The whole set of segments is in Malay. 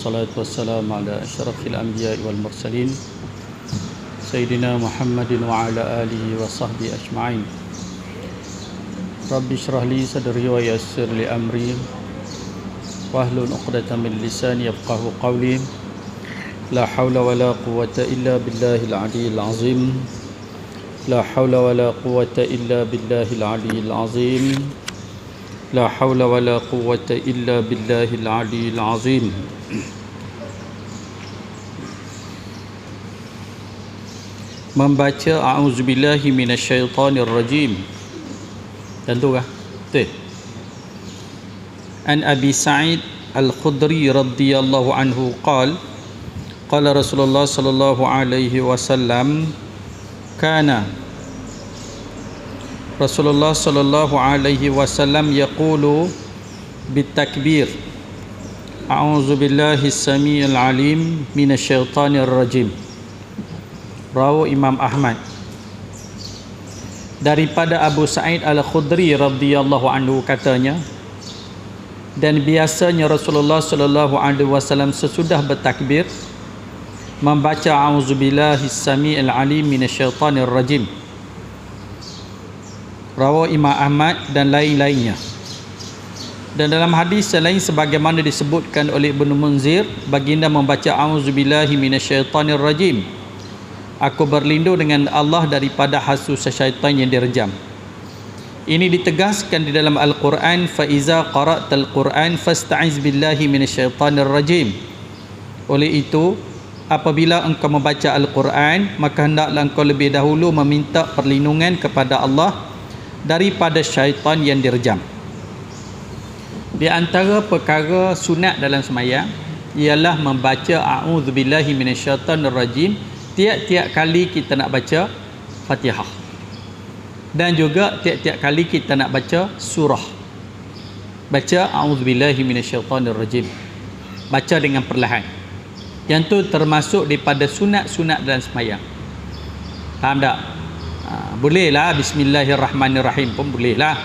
Salatu wassalamu ala asyrafil anbiya'i wal mursalin Sayyidina Muhammadin wa ala alihi wa sahbihi ajma'in. Rabbi syrah li sadri wa yassir li amri wahlul 'uqdatam min lisani yafqahu qawli. La hawla wa la quwwata illa billahil 'aliyyil 'azim. La hawla wa la quwwata illa billahil 'aliyyil 'azim. La hawla wa la quwwata illa billahil 'aliyyil 'azim. Membaca a'udzubillahi minasyaitonir rajim. Tentukah? Betul. An Abi Sa'id Al-Khudri radhiyallahu anhu qala qala Rasulullah sallallahu alaihi wasallam kana Rasulullah sallallahu alaihi wasallam yaqulu bitakbir a'udzubillahi as-sami'il 'alim minasyaitonir rajim. Rawi Imam Ahmad daripada Abu Sa'id Al-Khudri radhiyallahu anhu katanya, dan biasanya Rasulullah sallallahu alaihi wasallam sesudah bertakbir membaca a'udzubillahi as-sami'il 'alim minasyaitonir rajim. Rawi Imam Ahmad dan lain-lainnya. Dan dalam hadis lain sebagaimana disebutkan oleh Ibnu Munzir, baginda membaca a'udzubillahi minasyaitonir rajim. Aku berlindung dengan Allah daripada hasu syaitan yang direjam. Ini ditegaskan di dalam Al-Quran, fa iza qara'tal Quran fasta'iz billahi minasyaitonir rajim. Oleh itu, apabila engkau membaca Al-Quran, maka hendaklah engkau lebih dahulu meminta perlindungan kepada Allah daripada syaitan yang direjam. Di antara perkara sunat dalam sembahyang ialah membaca a'udzubillahi minasyaitonir rajim tiap-tiap kali kita nak baca Fatihah, dan juga tiap-tiap kali kita nak baca surah. Baca a'udzubillahi minasyaitonir rajim, baca dengan perlahan. Yang tu termasuk daripada sunat-sunat dalam sembahyang. Faham tak? Bolehlah bismillahirrahmanirrahim pun bolehlah.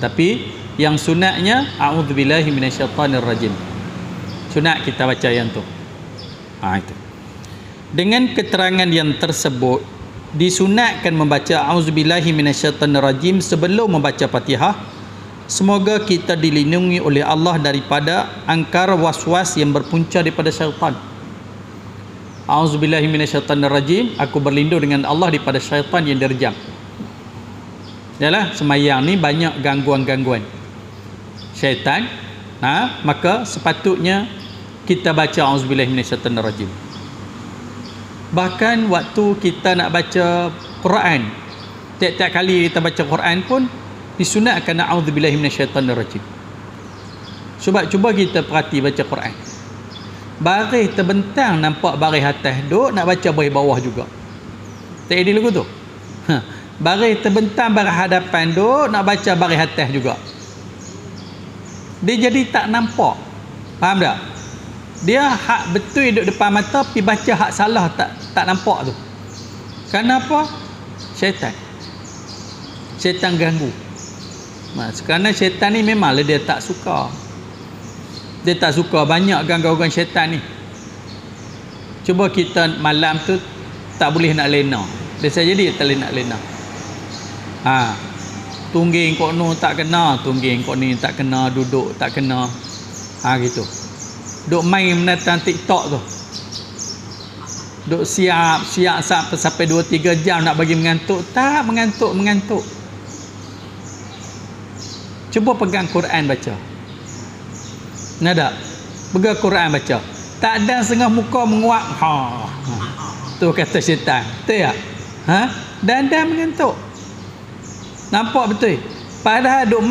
Tapi yang sunatnya a'udzubillahi minasyaitonir rajim. Sunat kita baca yang tu. Itu. Dengan keterangan yang tersebut, disunatkan membaca a'udzubillahi minasyaitonir rajim sebelum membaca Fatihah. Semoga kita dilindungi oleh Allah daripada angkara was-was yang berpunca daripada syaitan. A'udzubillahi minasyaitonir rajim, aku berlindung dengan Allah daripada syaitan yang direjam. Yalah, sembahyang ni banyak gangguan-gangguan syaitan. Maka sepatutnya kita baca a'udzubillahi minasyaitonir rajim. Bahkan waktu kita nak baca Quran, tiap-tiap kali kita baca Quran pun disunatkan a'udzubillahi minasyaitonir rajim. Cuba kita perhati baca Quran. Baris terbentang nampak baris atas, duk nak baca baris bawah juga. Tak ada lagu tu. Baris terbentang baris hadapan, duk nak baca baris atas juga. Dia jadi tak nampak. Faham tak? Dia hak betul duduk depan mata, pergi baca hak salah tak nampak tu. Kenapa? Syaitan ganggu. Kerana syaitan ni memanglah dia tak suka. Dia tak suka banyak gangguan syaitan ni. Cuba kita malam tu tak boleh nak lena. Biasa jadi tak boleh nak lena. Tungging kok no tak kena, tungging kok ni tak kena, duduk tak kena. Gitu. Duk main menatang TikTok tu. Duk siap sampai 2-3 jam nak bagi mengantuk. Tak mengantuk. Cuba pegang Quran baca. Nada. Pegang Quran baca. Tak ada setengah muka menguap. Tu kata syaitan. Betul tak? Dan mengantuk. Nampak betul? Padahal duk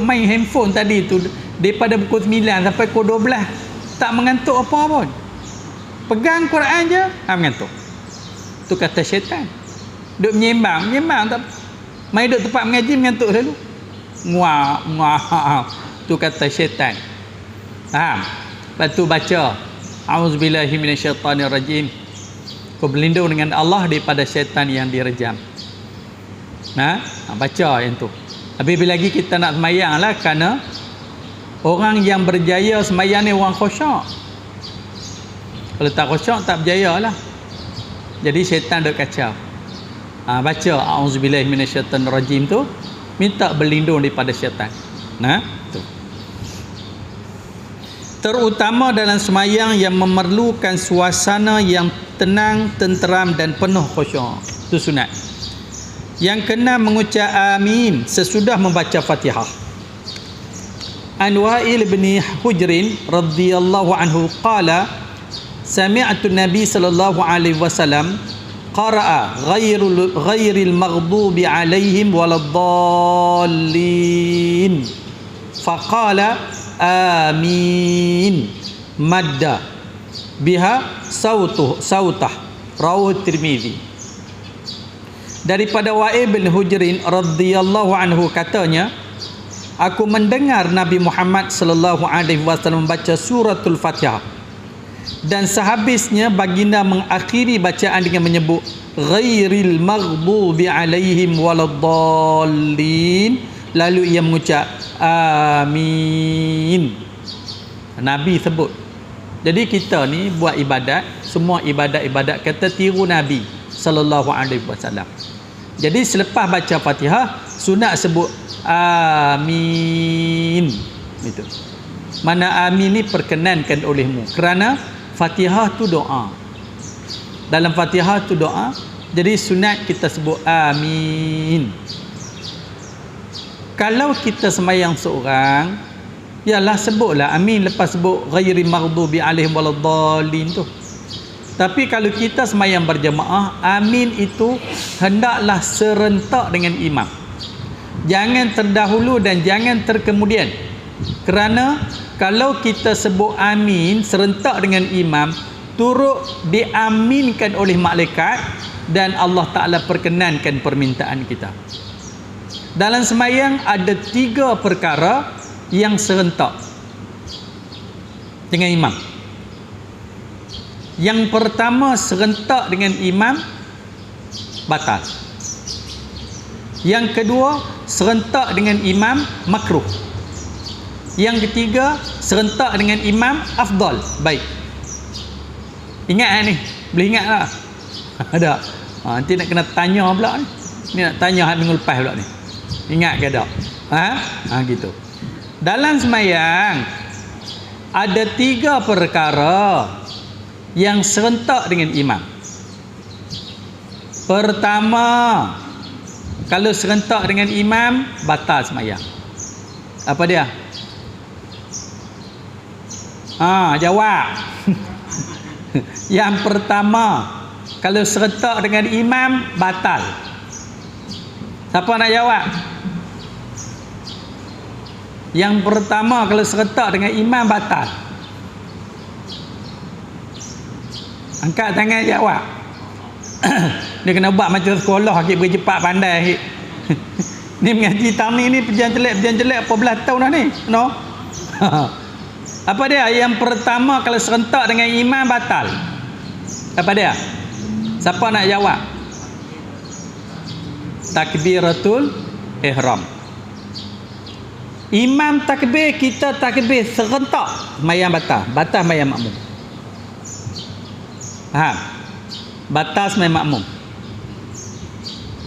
main handphone tadi tu daripada pukul 9 sampai pukul 12. Tak mengantuk apa pun. Pegang Quran je, mengantuk. Tu kata syaitan. Duk menyembang tak. Mai duk tempat mengaji mengantuk selalu. Nguap. Tu kata syaitan. Faham? Lepas tu baca a'udzubillahi minasyaitonir rajim. Kau berlindung dengan Allah daripada syaitan yang direjam. Baca yang tu. Lebih lagi kita nak sembahyang lah, kerana Orang yang berjaya sembahyang ni orang khusyuk. Kalau tak khusyuk tak berjaya lah. Jadi syaitan duk kacau. Baca a'udzubillahi minasyaitonirrajim tu, minta berlindung daripada syaitan. Nah, tu. Terutama dalam semayang yang memerlukan suasana yang tenang, tenteram dan penuh khusyuk. Itu sunat. Yang keenam, mengucap amin sesudah membaca Fatihah. An Wa'il bin Hujrin radhiyallahu anhu qala sami'tu Nabi sallallahu alaihi wasallam qara'a ghairil maghdubi alaihim waladdallin faqala amin madda biha sautah rawahu Tirmizi. Daripada Wa'il bin Hujrin radhiyallahu anhu katanya, aku mendengar Nabi Muhammad sallallahu alaihi wasallam membaca suratul Fatihah dan sehabisnya baginda mengakhiri bacaan dengan menyebut ghairil maghdubi alaihim waladdallin, lalu ia mengucap amin. Nabi sebut. Jadi kita ni buat ibadat, semua ibadat-ibadat kita tiru Nabi sallallahu alaihi wasallam. Jadi selepas baca Fatihah sunat sebut amin. Itu. Mana amin ni perkenankan olehmu kerana Fatihah tu doa. Dalam Fatihah tu doa, jadi sunat kita sebut amin. Kalau kita sembahyang seorang, yalah sebutlah amin lepas sebut ghairi maghdubi alaihim waladdallin tu. Tapi kalau kita sembahyang berjemaah, amin itu hendaklah serentak dengan imam. Jangan terdahulu dan jangan terkemudian. Kerana kalau kita sebut amin serentak dengan imam, turut diaminkan oleh malaikat dan Allah Ta'ala perkenankan permintaan kita. Dalam sembahyang ada 3 perkara yang serentak dengan imam. Yang pertama, serentak dengan imam batal. Yang kedua, serentak dengan imam makruh. Yang ketiga, serentak dengan imam afdal, baik. Ingat ni, boleh ingat tak? Ada. Nanti nak kena tanya pula ni. Ni nak tanya minggu lepas pula ni. Ingat ke tak? Gitu. Dalam sembahyang ada 3 perkara yang serentak dengan imam. Pertama, kalau serentak dengan imam, batal sembahyang. Apa dia? Jawab. Yang pertama, kalau serentak dengan imam, batal. Siapa nak jawab? Yang pertama, kalau serentak dengan imam, batal. Angkat tangan jawab. Dia kena buat macam sekolah sikit, beri cepat pandai sikit. Ni mengaji tani ni pejalan jelek apa belah tahun dah ni? No. Apa dia? Yang pertama, kalau serentak dengan imam, batal. Apa dia? Siapa nak jawab? Takbiratul ihram. Imam takbir, kita takbir serentak, sembahyang batal. Batal sembahyang makmum. Faham? Batal sembahyang makmum.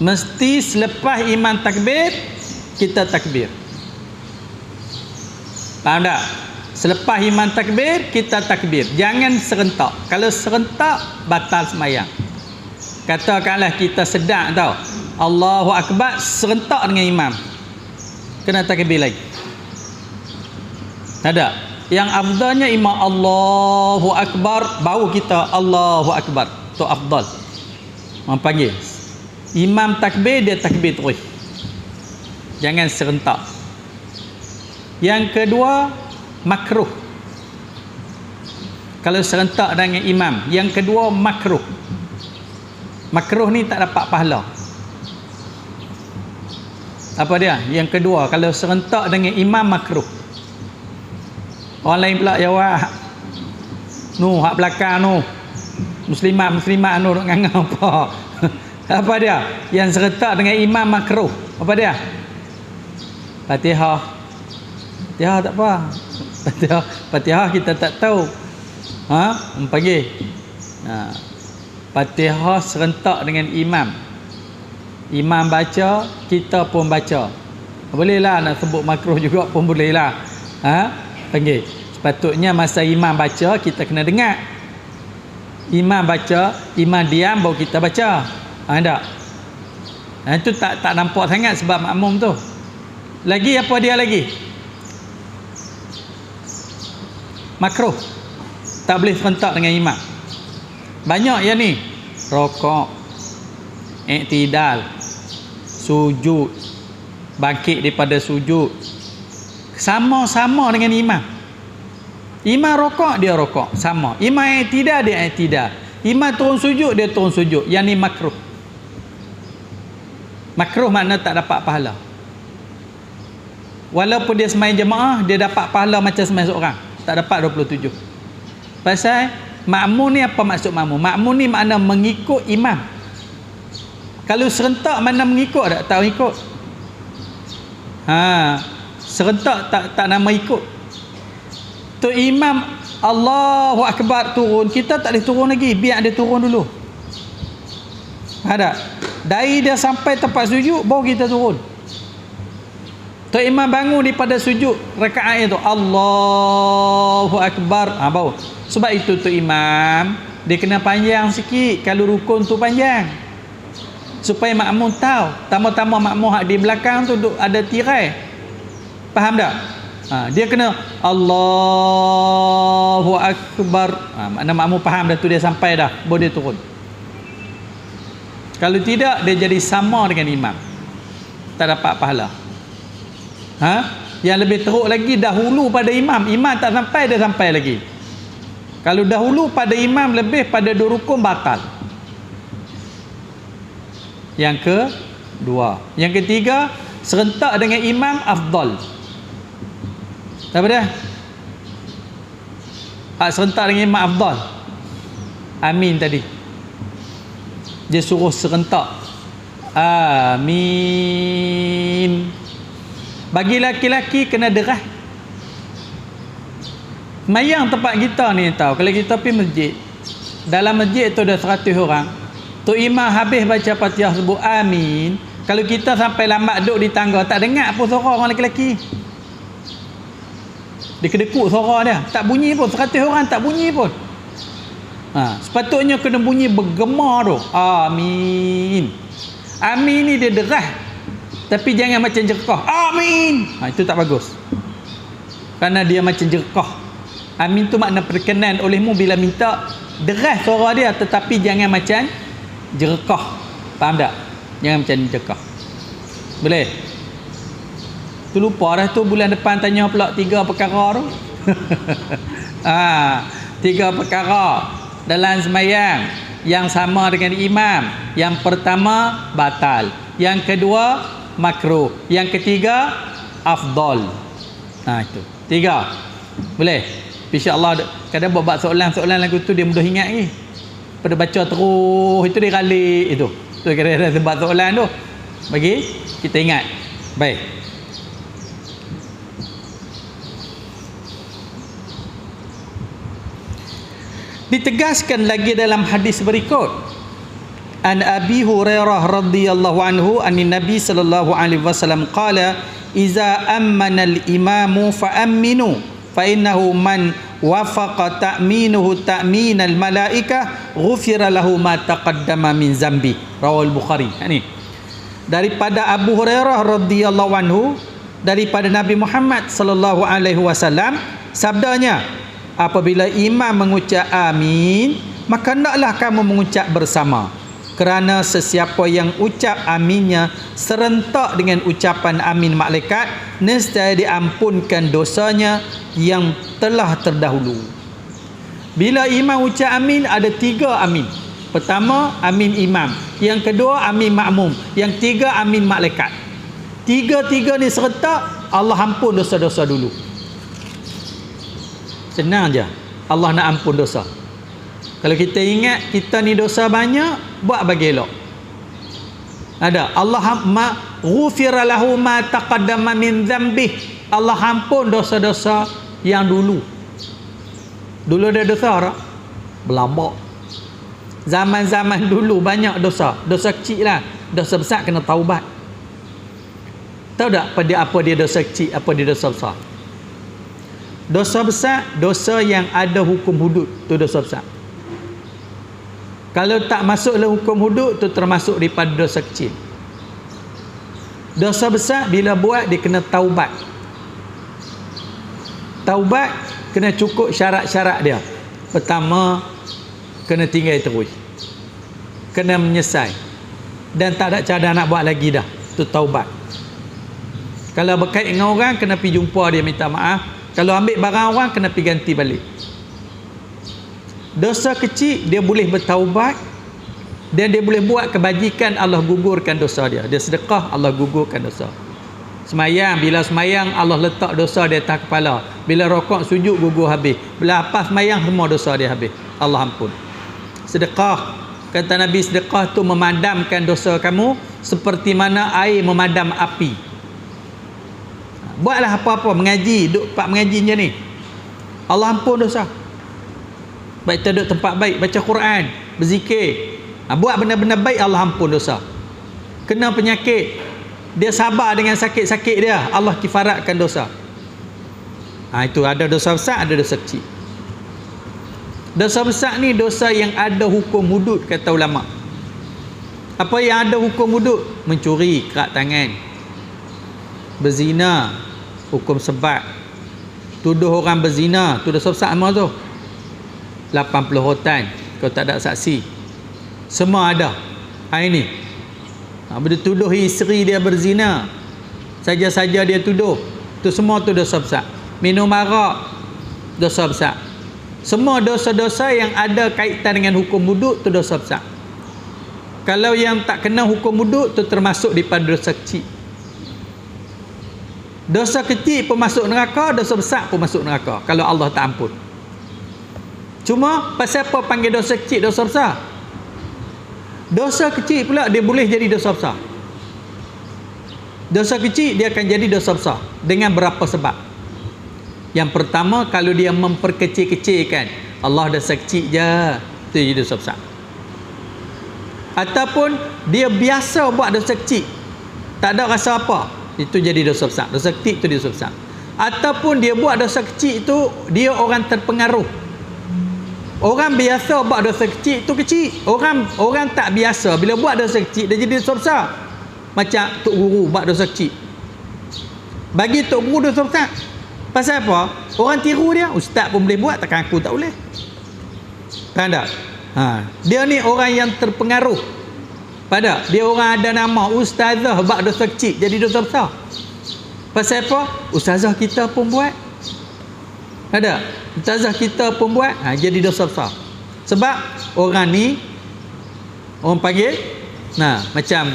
Mesti selepas imam takbir, kita takbir. Faham tak? Selepas imam takbir, kita takbir. Jangan serentak. Kalau serentak, batal sembahyang. Katakanlah kita sedang tau, Allahu Akbar, serentak dengan imam, kena takbir lagi. Tak ada. Yang afdalnya imam Allahu Akbar, baru kita Allahu Akbar. Tu afdal. Orang panggil. Imam takbir, dia takbir terus. Jangan serentak. Yang kedua, makruh. Kalau serentak dengan imam. Yang kedua, makruh. Makruh ni tak dapat pahala. Apa dia? Yang kedua, kalau serentak dengan imam, makruh. Orang lain pula jawab. Hak belakang Muslimat nu duk ngangau apa? Apa dia? Yang serentak dengan imam makruh. Apa dia? Fatihah. Fatihah tak apa. Fatihah kita tak tahu. Panggil. Fatihah serentak dengan imam. Imam baca, kita pun baca. Bolehlah nak sebut makruh juga pun bolehlah. Panggil. Sepatutnya masa imam baca kita kena dengar. Imam baca, imam diam baru kita baca. Tak? Itu tak nampak sangat sebab makmum tu. Lagi apa dia lagi? Makruh. Tak boleh serentak dengan imam. Banyak yang ni. Rokok, i'tidal, sujud, bangkit daripada sujud. Sama-sama dengan imam. Imam rokok, dia rokok. Sama. Imam i'tidal, dia i'tidal. Imam turun sujud, dia turun sujud. Yang ni makruh. Makruh makna tak dapat pahala. Walaupun dia sembahyang jemaah, dia dapat pahala macam sembahyang seorang. Tak dapat 27. Pasal makmum ni apa maksud makmum? Makmum ni makna mengikut imam. Kalau serentak mana mengikut tak ikut. Serentak tak nama ikut. Tu imam Allahu Akbar turun, kita tak boleh turun lagi, biar dia turun dulu. Ada. Dari dia sampai tempat sujud baru kita turun. Tu imam bangun daripada sujud rakaat itu Allahu Akbar, baru. Sebab itu tu imam dia kena panjang sikit kalau rukun tu panjang. Supaya makmum tahu, tama-tama makmum hak di belakang tu ada tirai. Faham tak? Dia kena Allahu Akbar. Makna makmum faham dah tu dia sampai dah, baru dia turun. Kalau tidak dia jadi sama dengan imam. Tak dapat pahala. Yang lebih teruk lagi dahulu pada imam. Imam tak sampai, dia sampai lagi. Kalau dahulu pada imam lebih pada 2 rukun batal. Yang kedua. Yang ketiga, serentak dengan imam afdal. Apa dia? Serentak dengan imam afdal. Amin tadi. Dia suruh serentak. Amin. Bagi laki-laki kena derah. Mayang tempat kita ni tahu, kalau kita pergi masjid, dalam masjid tu ada 100 orang. Tu imam habis baca Fatihah sebut amin. Kalau kita sampai lambat duduk di tangga, tak dengar pun suara orang lelaki. Dia kedekut suara dia, tak bunyi pun. 100 orang tak bunyi pun. Sepatutnya kena bunyi bergema tu. Amin. Amin ni dia derah. Tapi jangan macam jerkah. Amin. Itu tak bagus. Kerana dia macam jerkah. Amin tu makna perkenan olehmu bila minta, deras suara dia, tetapi jangan macam jerkah. Faham tak? Jangan macam jerkah. Boleh? Tu lupa dah tu, bulan depan tanya pula 3 perkara tu. 3 perkara dalam sembahyang yang sama dengan imam. Yang pertama batal, yang kedua makruh, yang ketiga afdal. Itu 3. Boleh? InsyaAllah kadang buat soalan-soalan lagu tu dia mudah ingat lagi. Pada baca terus itu dia kalik itu. Tu kadang-kadang buat soalan tu bagi kita ingat. Baik. Ditegaskan lagi dalam hadis berikut. An Abi Hurairah radhiyallahu anhu anin Nabi sallallahu alaihi wasallam qala iza ammana al-imamu fa aminu fa innahu man wafaqa ta'minuhu ta'minal malaikah ghufira lahu ma taqaddama min zambi. Rawal Bukhari. Ini daripada Abu Hurairah radhiyallahu anhu, daripada Nabi Muhammad sallallahu alaihi wasallam, sabdanya, apabila imam mengucap amin, maka hendaklah kamu mengucap bersama, kerana sesiapa yang ucap aminnya serentak dengan ucapan amin malaikat, nescaya diampunkan dosanya yang telah terdahulu. Bila imam ucap amin, ada 3 amin. Pertama, amin imam. Yang kedua, amin makmum. Yang tiga, amin malaikat. 3 ni serentak, Allah ampun dosa-dosa dulu. Senang je. Allah nak ampun dosa. Kalau kita ingat kita ni dosa banyak, buat bagi elok. Ada Allah ghufira lahu ma taqaddama min dzambih. Allah ampun dosa-dosa yang dulu. Dulu ada dosa tak? Berlambak. Zaman-zaman dulu banyak dosa. Dosa kecil lah. Dosa besar kena taubat. Tahu tak apa dia dosa kecil, apa dia dosa besar? Dosa besar, dosa yang ada hukum hudud, tu dosa besar. Kalau tak masuk dalam hukum hudud, tu termasuk daripada dosa kecil. Dosa besar bila buat dia kena taubat. Taubat kena cukup syarat-syarat dia. Pertama, kena tinggal terus, kena menyesal, dan tak ada cara nak buat lagi dah. Tu taubat. Kalau berkait dengan orang, kena pergi jumpa dia minta maaf. Kalau ambil barang orang, kena pergi ganti balik. Dosa kecil dia boleh bertaubat, dan dia boleh buat kebajikan, Allah gugurkan dosa dia. Dia sedekah, Allah gugurkan dosa. Semayang, bila semayang Allah letak dosa di atas kepala. Bila rokok sujud gugur habis. Bila apa semayang semua dosa dia habis, Allah ampun. Sedekah, kata Nabi, sedekah tu memadamkan dosa kamu seperti mana air memadam api. Buatlah apa-apa, mengaji, duduk tempat mengaji macam ni, Allah ampun dosa. Baik kita duduk tempat baik, baca Quran, berzikir, buat benda-benda baik, Allah ampun dosa. Kena penyakit, dia sabar dengan sakit-sakit dia, Allah kifaratkan dosa. Itu ada dosa besar, ada dosa kecil. Dosa besar ni dosa yang ada hukum hudud, kata ulama. Apa yang ada hukum hudud? Mencuri, kerak tangan. Berzina, hukum sebat. Tuduh orang berzina, tu dosa besar semua tu. 80 rotan kalau tak ada saksi. Semua ada. Ini bila tuduh isteri dia berzina, saja-saja dia tuduh, tu semua tu dosa besar. Minum arak, dosa besar. Semua dosa-dosa yang ada kaitan dengan hukum hudud, tu dosa besar. Kalau yang tak kena hukum hudud, tu termasuk daripada dosa kecil. Dosa kecil pun masuk neraka, dosa besar pun masuk neraka kalau Allah tak ampun. Cuma pasal apa panggil dosa kecil dosa besar? Dosa kecil pula dia boleh jadi dosa besar. Dosa kecil dia akan jadi dosa besar dengan berapa sebab. Yang pertama, kalau dia memperkecil-kecilkan, Allah dosa kecil je, tu jadi dosa besar. Ataupun dia biasa buat dosa kecil, tak ada rasa apa, itu jadi dosa besar. Dosa kecil itu dosa besar. Ataupun dia buat dosa kecil itu dia orang terpengaruh. Orang biasa buat dosa kecil itu kecil. Orang tak biasa bila buat dosa kecil dia jadi dosa besar. Macam tok guru buat dosa kecil, bagi tok guru dosa besar. Pasal apa? Orang tiru dia. Ustaz pun boleh buat, takkan aku tak boleh? Faham tak? Dia ni orang yang terpengaruh. Pada dia orang ada nama ustazah buat dosa kecil jadi dosa besar. Pasal apa? Ustazah kita pun buat. Ada? Ustazah kita pun buat, jadi dosa besar. Sebab orang ni, orang panggil, macam,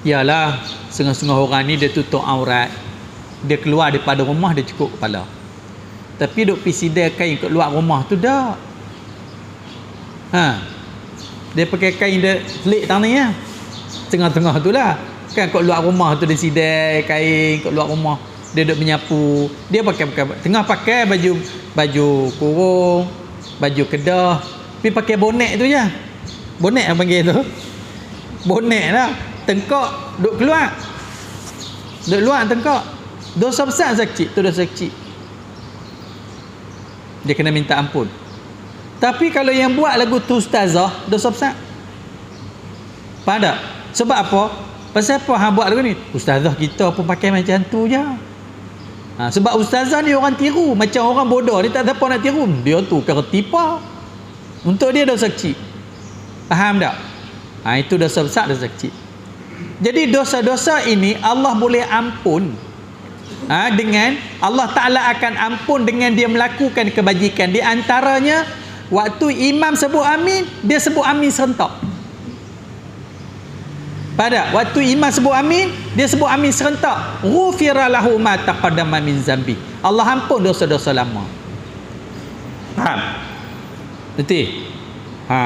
yalah, setengah-setengah orang ni dia tutup aurat. Dia keluar daripada rumah, dia cukup kepala. Tapi duk pergi sidai kain kat luar rumah tu dah. Dia pakai kain dia selik tangan ya. Tengah-tengah tu lah. Kan kat luar rumah tu dia sidai kain kat luar rumah. Dia duk menyapu. Dia tengah pakai baju kurung, baju kedah. Tapi pakai bonet tu je. Bonet apa panggil tu? Bonet lah. Tengkok duk keluar. Duk luar tengkok. Dosa besar kecil, tu dosa kecil. Dia kena minta ampun. Tapi kalau yang buat lagu tu ustazah, dosa besar. Faham tak? Sebab apa? Pasal apa hang buat lagu ni? Ustazah kita pun pakai macam tu je. Sebab ustazah ni orang tiru, macam orang bodoh, dia tak siapa nak tiru. Dia tu kira tipa. Untuk dia dosa kecil. Faham tak? Itu dosa besar, dosa kecil. Jadi dosa-dosa ini Allah boleh ampun. Dengan Allah Ta'ala akan ampun dengan dia melakukan kebajikan. Di antaranya waktu imam sebut amin, dia sebut amin serentak. Pada waktu imam sebut amin, dia sebut amin serentak. Ghufira lahu ma taqaddama min zambi. Allah ampun dosa-dosa lama. Faham? Betul?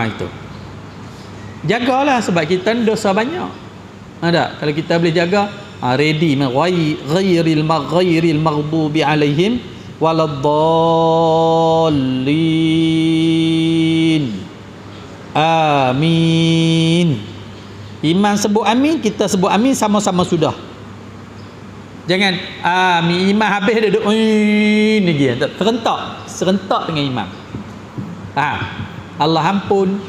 Itu. Jagalah sebab kita ni dosa banyak. Ada? Kalau kita boleh jaga, ready ghairil maghdubi alaihim waladdallin. Amin. Imam sebut amin, kita sebut amin, sama-sama sudah. Jangan amin, imam habis dia duduk lagi. Serentak dengan imam. Allah ampun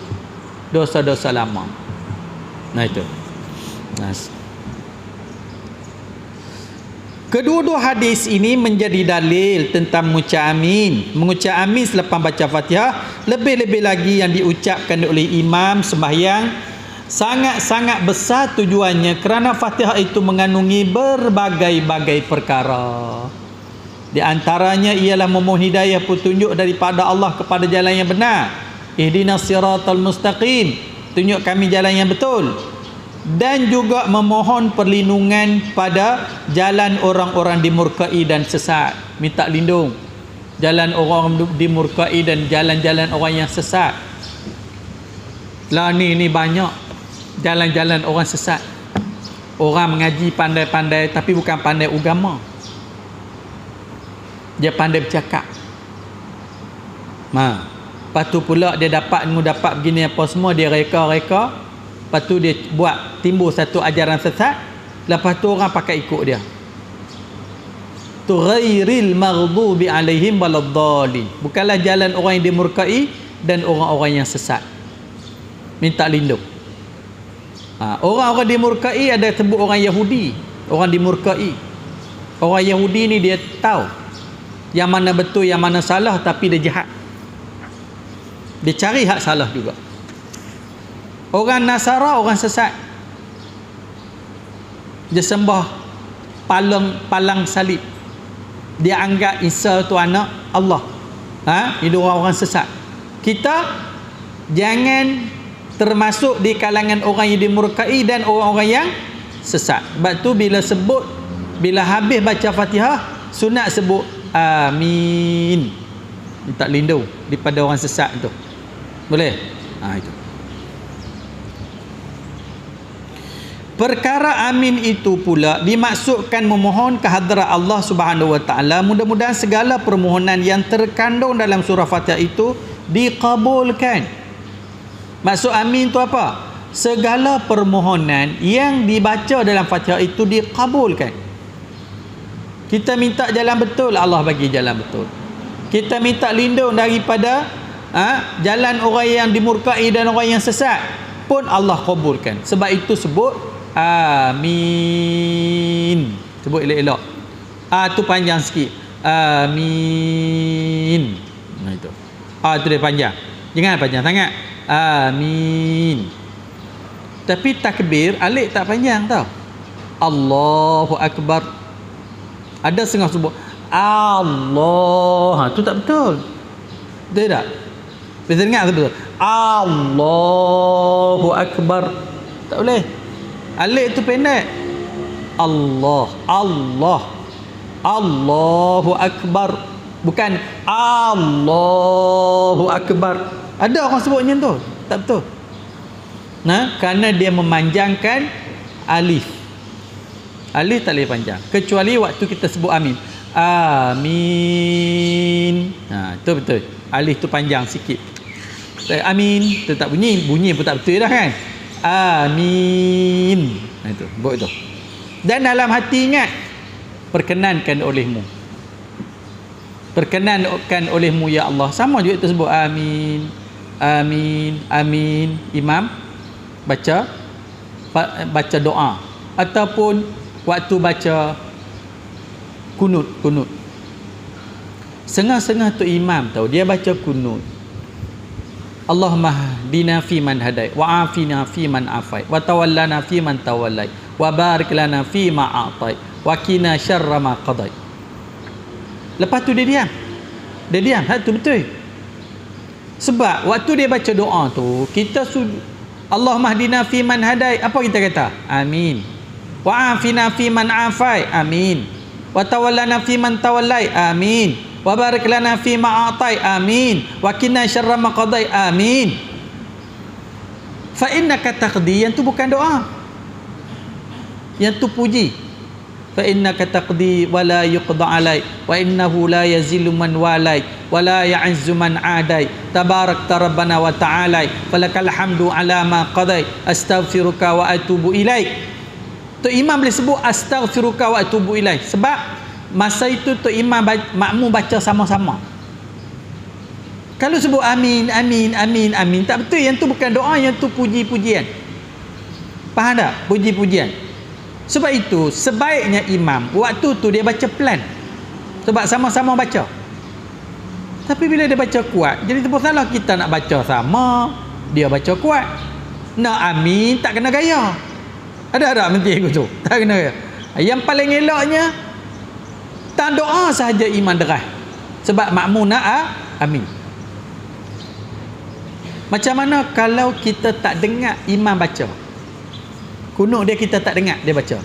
dosa-dosa lama. Nah itu. Kedua-dua hadis ini menjadi dalil tentang mengucap amin. Mengucap amin selepas baca Fatihah, lebih-lebih lagi yang diucapkan oleh imam sembahyang, sangat-sangat besar tujuannya kerana Fatihah itu mengandungi berbagai-bagai perkara. Di antaranya ialah memohon hidayah petunjuk daripada Allah kepada jalan yang benar. Ihdinas siratal mustaqim, tunjuk kami jalan yang betul. Dan juga memohon perlindungan pada jalan orang-orang dimurkai dan sesat. Minta lindung jalan orang dimurkai dan jalan-jalan orang yang sesat. Lah ni banyak jalan-jalan orang sesat. Orang mengaji pandai-pandai tapi bukan pandai agama. Dia pandai bercakap. Lepas tu pula dia dapat begini apa semua, dia reka-reka. Lepas tu dia buat timbul satu ajaran sesat. Lepas tu orang pakai ikut dia. Tu ghairil maghdubi alaihim waladdallin. Bukanlah jalan orang yang dimurkai dan orang-orang yang sesat. Minta lindung. Orang-orang dimurkai ada sebut orang Yahudi. Orang dimurkai. Orang Yahudi ni dia tahu yang mana betul, yang mana salah, tapi dia jahat. Dia cari hak salah juga. Orang Nasara orang sesat. Dia sembah palang salib. Dia anggap Isa tu anak Allah. Itu orang-orang sesat. Kita jangan termasuk di kalangan orang yang dimurkai dan orang-orang yang sesat. Sebab tu bila habis baca Fatihah, sunat sebut amin. Minta lindung daripada orang sesat tu. Boleh? Itu. Perkara amin itu pula dimaksudkan memohon kehadrat Allah Subhanahu wa taala. Mudah-mudahan segala permohonan yang terkandung dalam surah Fatihah itu dikabulkan. Maksud amin itu apa? Segala permohonan yang dibaca dalam Fatihah itu dikabulkan. Kita minta jalan betul, Allah bagi jalan betul. Kita minta lindung daripada jalan orang yang dimurkai dan orang yang sesat, pun Allah kabulkan. Sebab itu sebut amin. Sebut elok-elok. Tu panjang sikit. Amin. Itu. Itu dia panjang. Jangan panjang sangat. Amin. Tapi takbir alif tak panjang tau. Allahu Akbar. Ada setengah sebut Allah. Tu tak betul. Betul tak? Bisa dengar tu betul. Allahu Akbar. Tak boleh. Alif tu pendek. Allah. Allahu Akbar. Bukan Allahu Akbar. Ada orang sebut macam tu. Tak betul. Kerana dia memanjangkan alif. Alif tak boleh panjang. Kecuali waktu kita sebut amin. Amin. Itu betul. Alif tu panjang sikit. Amin. Tu tak bunyi. Bunyi pun tak betul dah kan. Amin. Itu. Buat itu. Dan dalam hati ingat. Perkenankan olehmu. Perkenankan olehmu ya Allah. Sama juga tersebut. Amin. Amin. Amin. Imam baca doa. Ataupun waktu baca kunut. Setengah-setengah tu imam tahu. Dia baca kunut. Allahumma hdina fi man hadai wa afina fi man afai wa tawallana fi man tawallai wa barik lana fi ma a'tai wa qina syarra ma qadai. Lepas tu dia diam. Tu betul. Sebab waktu dia baca doa tu, kita Allahumma hdina fi man hadai, apa kita kata? Amin. Wa afina fi man afai. Amin. Wa tawallana fi man tawallai. Amin. Wa barik lana fi ma a'tai. Amin. Wa qina syarra ma qadai. Amin. Fa innaka taqdi, yang tu bukan doa. Yang tu puji. fa innaka taqdi wa la yuqda alai wa innahu la yazillu man walai wa la ya'izzu man adai tabarakta rabbana wa ta'ala falakal hamdu ala ma qadai astaghfiruka wa atubu ilaik. Tok Imam boleh sebut astaghfiruka wa atubu ilaik sebab masa itu Tok Imam makmum baca sama-sama. Kalau sebut amin, amin, amin, amin, tak betul. Yang tu bukan doa, yang tu puji-pujian. Faham tak? Puji-pujian. Sebab itu, sebaiknya imam, waktu tu dia baca pelan. Sebab sama-sama baca. Tapi bila dia baca kuat, jadi tu salah kita nak baca sama, dia baca kuat. Nak amin, tak kena gaya. Ada menteri aku tu. Tak kena gaya. Yang paling eloknya, tak doa sahaja imam deras. Sebab makmum nak amin. Macam mana kalau kita tak dengar imam baca? Kunut dia kita tak dengar dia baca.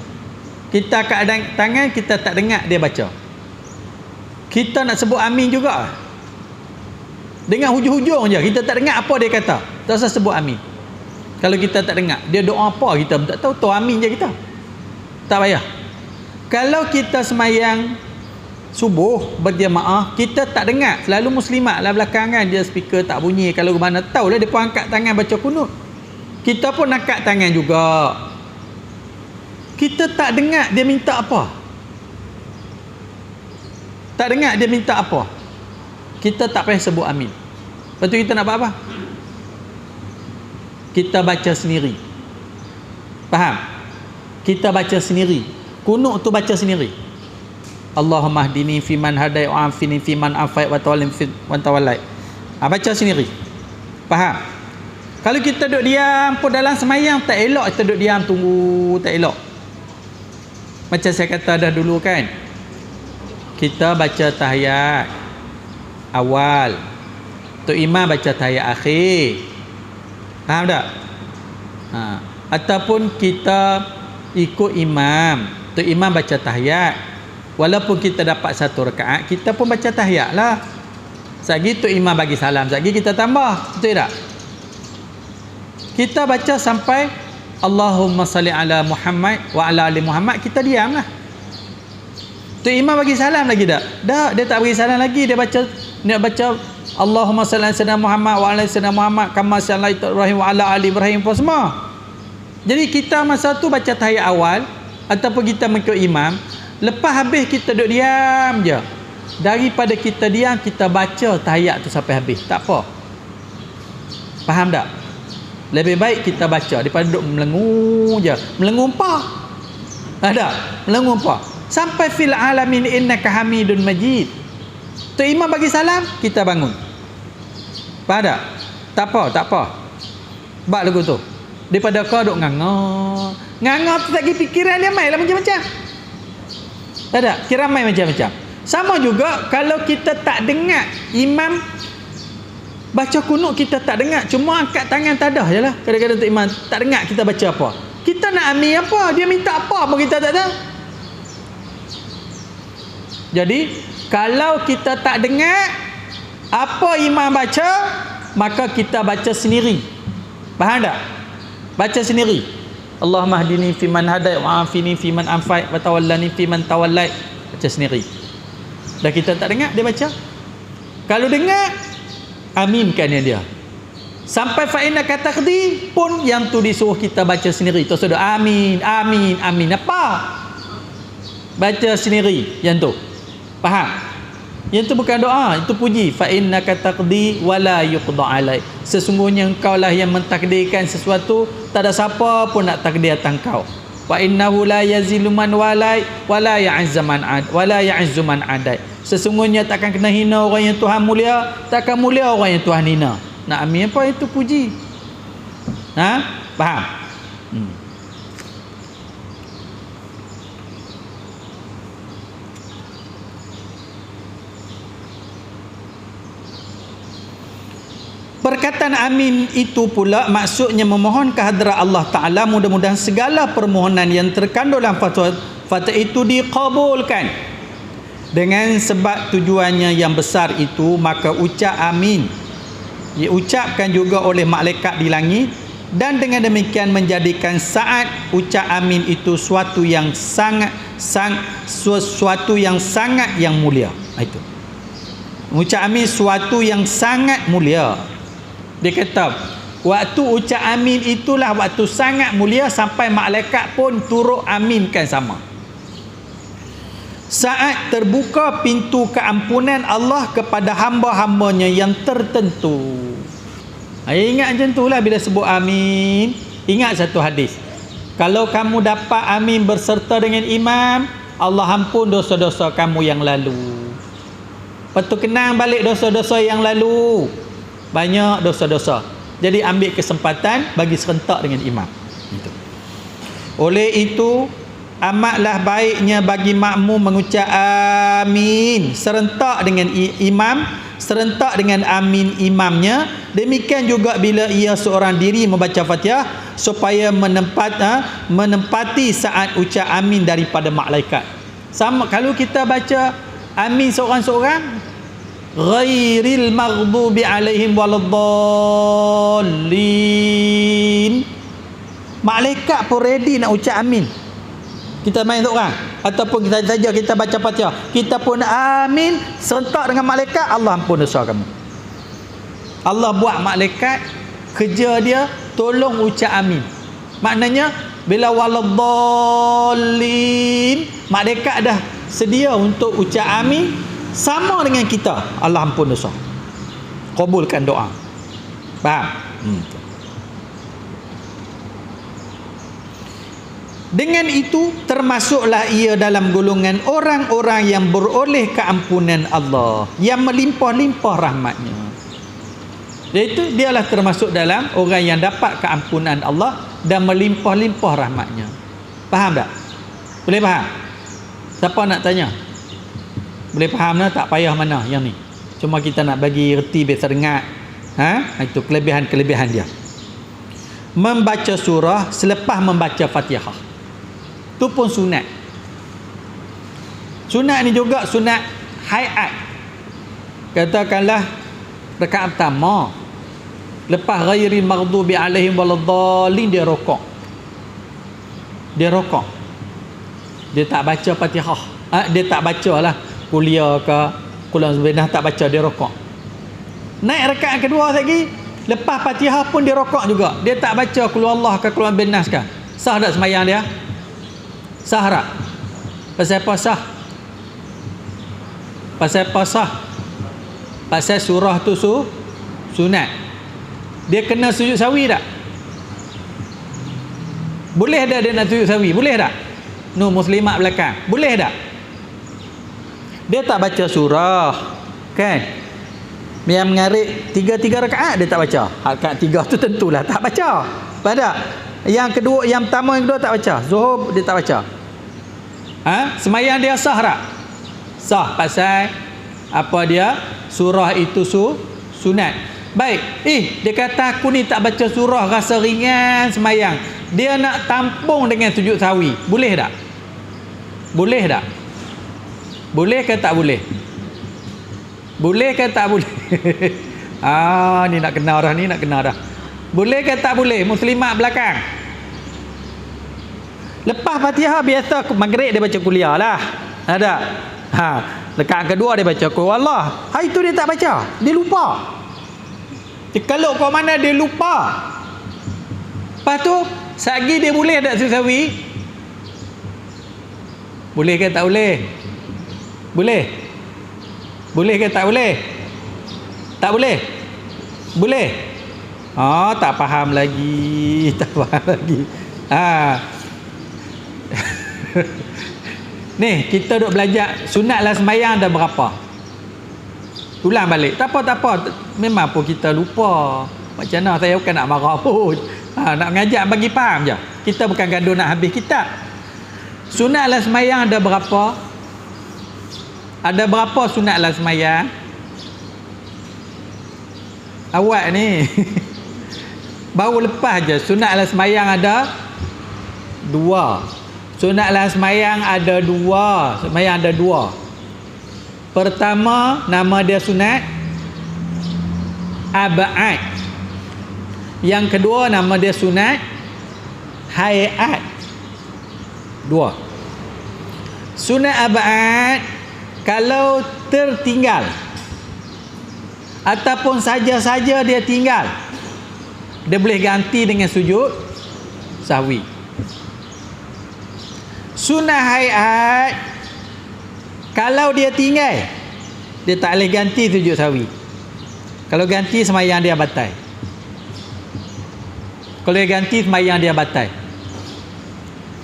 Kita kat tangan kita tak dengar dia baca. Kita nak sebut amin juga. Dengar hujung-hujung je, kita tak dengar apa dia kata. Tak usah sebut amin. Kalau kita tak dengar, dia doa apa kita tak tahu amin je kita. Tak payah. Kalau kita semayang subuh berjemaah, kita tak dengar, selalu muslimat lah belakangan dia speaker tak bunyi, kalau mana tahulah dia pun angkat tangan baca kunut, kita pun angkat tangan juga, kita tak dengar dia minta apa, tak dengar dia minta apa, kita tak payah sebut amin. Lepas tu kita nak buat apa? Kita baca sendiri. Faham? Kita baca sendiri, kunut tu baca sendiri. Allahumma hdini fiman hadai wa afini fiman afai wa tawallai. Baca sendiri. Faham? Kalau kita duduk diam pun dalam semayang tak elok kita duduk diam tunggu, tak elok. Macam saya kata dah dulu kan, kita baca tahiyat awal, Tok Imam baca tahiyat akhir. Faham tak? Ataupun kita ikut imam, Tok Imam baca tahiyat, walaupun kita dapat satu rakaat, kita pun baca tahiyat lah. Sekali tu imam bagi salam, sekali kita tambah. Betul tak? Kita baca sampai Allahumma salli ala Muhammad wa ala ali Muhammad, kita diam lah. Tu imam bagi salam lagi tak? Dah, dia tak bagi salam lagi. Dia baca Allahumma salli ala Muhammad wa ala ali Muhammad kama sallaita Ibrahim wa ala ali Ibrahim pun semua. Jadi kita masa tu baca tahiyat awal ataupun kita mengikut imam. Lepas habis kita duduk diam je. Daripada kita diam, kita baca tahiyat tu sampai habis. Tak apa. Faham tak? Lebih baik kita baca daripada duduk melengung je. Melengung apa? Ada? Melengung apa? Sampai fil alamin innaka hamidun majid. Tu imam bagi salam, kita bangun. Faham tak? Tak apa, tak apa. Bak lagu tu. Daripada kau duduk ngangah. Ngangah tu tak pergi fikiran dia main lah macam-macam. Tak ada, kira ramai macam-macam. Sama juga kalau kita tak dengar imam baca kunut, kita tak dengar, cuma angkat tangan tadah je lah. Kadang-kadang tu imam tak dengar kita baca apa, kita nak amin apa, dia minta apa pun kita tak tahu. Jadi kalau kita tak dengar apa imam baca, maka kita baca sendiri. Faham tak? Baca sendiri. Allahumma hdini fiman hadai wa afini fiman afai wa tawallani fiman tawallai. Baca sendiri. Dah kita tak dengar dia baca. Kalau dengar, aminkan dia. Sampai fa innaka taqdi pun yang tu disuruh kita baca sendiri. Tu sudah amin, amin, amin. Apa? Baca sendiri yang tu. Faham? Yang tu bukan doa, itu puji. Fa innaka taqdi wa la yuqda alai. Sesungguhnya engkau lah yang mentakdirkan sesuatu, tak ada siapa pun nak takdir atas engkau. Wa innahu la yazilu man walai wa la ya'izzu man ad wa la ya'izzu man adai. Sesungguhnya takkan kena hina orang yang Tuhan mulia, takkan mulia orang yang Tuhan hina. Nak amin apa itu puji. Faham? Perkataan amin itu pula maksudnya memohon kehadrat Allah Ta'ala, mudah-mudahan segala permohonan yang terkandung dalam fatwa itu dikabulkan. Dengan sebab tujuannya yang besar itu, maka ucap amin diucapkan juga oleh malaikat di langit dan dengan demikian menjadikan saat ucap amin itu suatu yang sangat yang mulia. Itu ucap amin suatu yang sangat mulia. Dia kata waktu ucap amin itulah waktu sangat mulia sampai malaikat pun turut aminkan sama. Saat terbuka pintu keampunan Allah kepada hamba-hambanya yang tertentu. Ingat macam itulah bila sebut amin. Ingat satu hadis. Kalau kamu dapat amin berserta dengan imam, Allah ampun dosa-dosa kamu yang lalu. Lepas tu kenang balik dosa-dosa yang lalu. Banyak dosa-dosa. Jadi ambil kesempatan bagi serentak dengan imam. Itu. Oleh itu, amatlah baiknya bagi makmum mengucap amin serentak dengan imam, serentak dengan amin imamnya. Demikian juga bila ia seorang diri membaca Fatihah, supaya menempati saat ucap amin daripada malaikat. Sama kalau kita baca amin seorang-seorang, ghairil maghdubi alaihim waladdallin, malaikat pun ready nak ucap amin. Kita main seorang ataupun kita saja kita baca Fatihah, kita pun amin serentak dengan malaikat, Allah ampun dosa kamu. Allah buat malaikat kerja dia tolong ucap amin. Maknanya bila waladdallin, malaikat dah sedia untuk ucap amin sama dengan kita. Allah ampun dosa, kabulkan doa. Faham? Dengan itu termasuklah ia dalam golongan orang-orang yang beroleh keampunan Allah yang melimpah-limpah rahmatnya. Iaitu dialah termasuk dalam orang yang dapat keampunan Allah dan melimpah-limpah rahmatnya. Faham tak? Boleh faham? Siapa nak tanya? Boleh faham tak? Tak payah mana yang ni. Cuma kita nak bagi reti biar teringat. Itu kelebihan-kelebihan dia. Membaca surah selepas membaca Fatihah. Itu pun sunat. Sunat ni juga sunat hayat. Katakanlah rakaat pertama, lepas ghairil maghdubi alaihim waladdallin, dia rokok. Dia tak baca Fatihah. Dia tak bacalah kuliah ke Quran sebenah, tak baca, dia rokok. Naik rakaat kedua lagi, lepas Fatihah pun dia rokok juga. Dia tak baca qul huwallah ke Quran bin Nas ke. Sah tak sembahyang dia? Sah tak? Pasal apa sah? Pasal apa sah? Pasal surah tu sunat. Dia kena sujud sawi tak? Boleh tak dia nak sujud sawi? Boleh tak? Muslimat belakang. Boleh tak? Dia tak baca surah, kan? Yang mengarik tiga rakaat dia tak baca. Rakaat 3 tu tentulah tak baca. Pada yang kedua, yang pertama, yang kedua tak baca. Zuhur dia tak baca. Sembahyang dia sah tak? Sah, pasal apa dia? Surah itu sunat. Baik. Dia kata aku ni tak baca surah, rasa ringan sembahyang. Dia nak tampung dengan sujud sawi. Boleh tak? Boleh tak? Boleh ke tak boleh? Boleh ke tak boleh? Ni nak kena dah. Boleh ke tak boleh? Muslimat belakang. Lepas Fatihah biasa maghrib dia baca kuliah lah. Ada. Rakaat kedua dia baca qul huwallah. Hari tu dia tak baca. Dia lupa. Kalau kau mana dia lupa. Lepas tu sagi dia boleh tak susawi? Boleh ke tak boleh? Boleh. Boleh ke tak boleh? Tak boleh? Boleh. Tak faham lagi. Ni kita duk belajar sunatlah sembahyang dah berapa? Ulang balik. Tak apa. Memang pun kita lupa. Macam mana, saya bukan nak marah pun. Nak mengajak bagi faham je. Kita bukan gaduh nak habis kitab. Sunatlah sembahyang ada berapa? Ada berapa sunatlah sembahyang? Awak ni baru lepas je. Sunatlah sembahyang ada 2. Sunatlah sembahyang ada 2. Sembahyang ada 2. Pertama, nama dia sunat ab'ad. Yang kedua nama dia sunat hayat. Dua. Sunat abad kalau tertinggal ataupun saja-saja dia tinggal, dia boleh ganti dengan sujud sahwi. Sunat hayat kalau dia tinggal, dia tak boleh ganti sujud sahwi. Kalau ganti sembahyang dia batal. Kalau dia ganti sembahyang dia batal.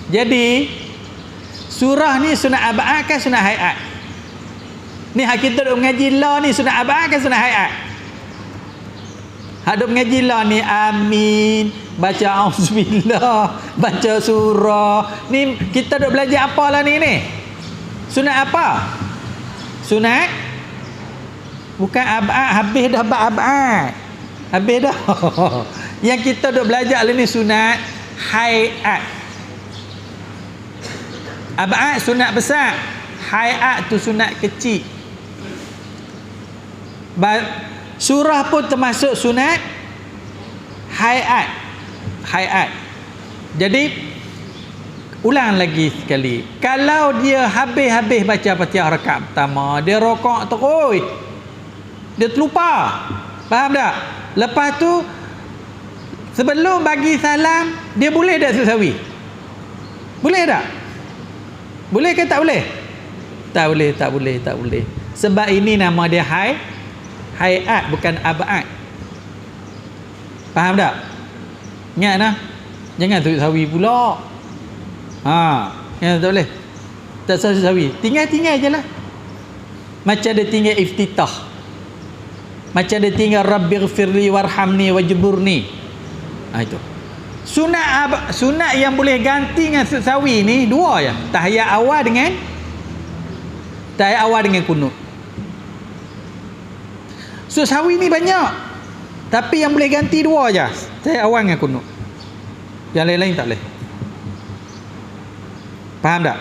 Jadi surah ni sunat abad kan sunat hayat? Ni hak kita duk mengaji la ni sunat abad kan sunat hayat? Hak duk mengaji la ni amin, baca auzubillah, baca surah. Ni kita duk belajar apa lah ni? Sunat apa? Sunat bukan abad, habis dah abad. Habis dah. Yang kita duk belajar lah ni sunat hayat. Abad sunat besar, hayat tu sunat kecil. Surah pun termasuk sunat hayat. Hayat. Jadi ulang lagi sekali. Kalau dia habis-habis baca Fatihah rakaat pertama, dia rokok terus, dia terlupa. Faham tak? Lepas tu sebelum bagi salam, dia boleh tak sujud sahwi? Boleh tak? Boleh ke tak boleh? Tak boleh, tak boleh, tak boleh. Sebab ini nama dia hayat, bukan abad. Faham tak? Ingat nah. Jangan sujud sahwi pula. Ya, tak boleh. Tak sujud sahwi. Tinggal-tinggal je lah. Macam dia tinggal iftitah. Macam dia tinggal Rabbighfirli warhamni wajburni. Itu. Sunat yang boleh ganti dengan sujud sahwi ni dua je. Tahiyat awal dengan kunut. Sujud sahwi ni banyak, tapi yang boleh ganti dua je. Tahiyat awal dengan kunut. Yang lain-lain tak boleh. Faham tak?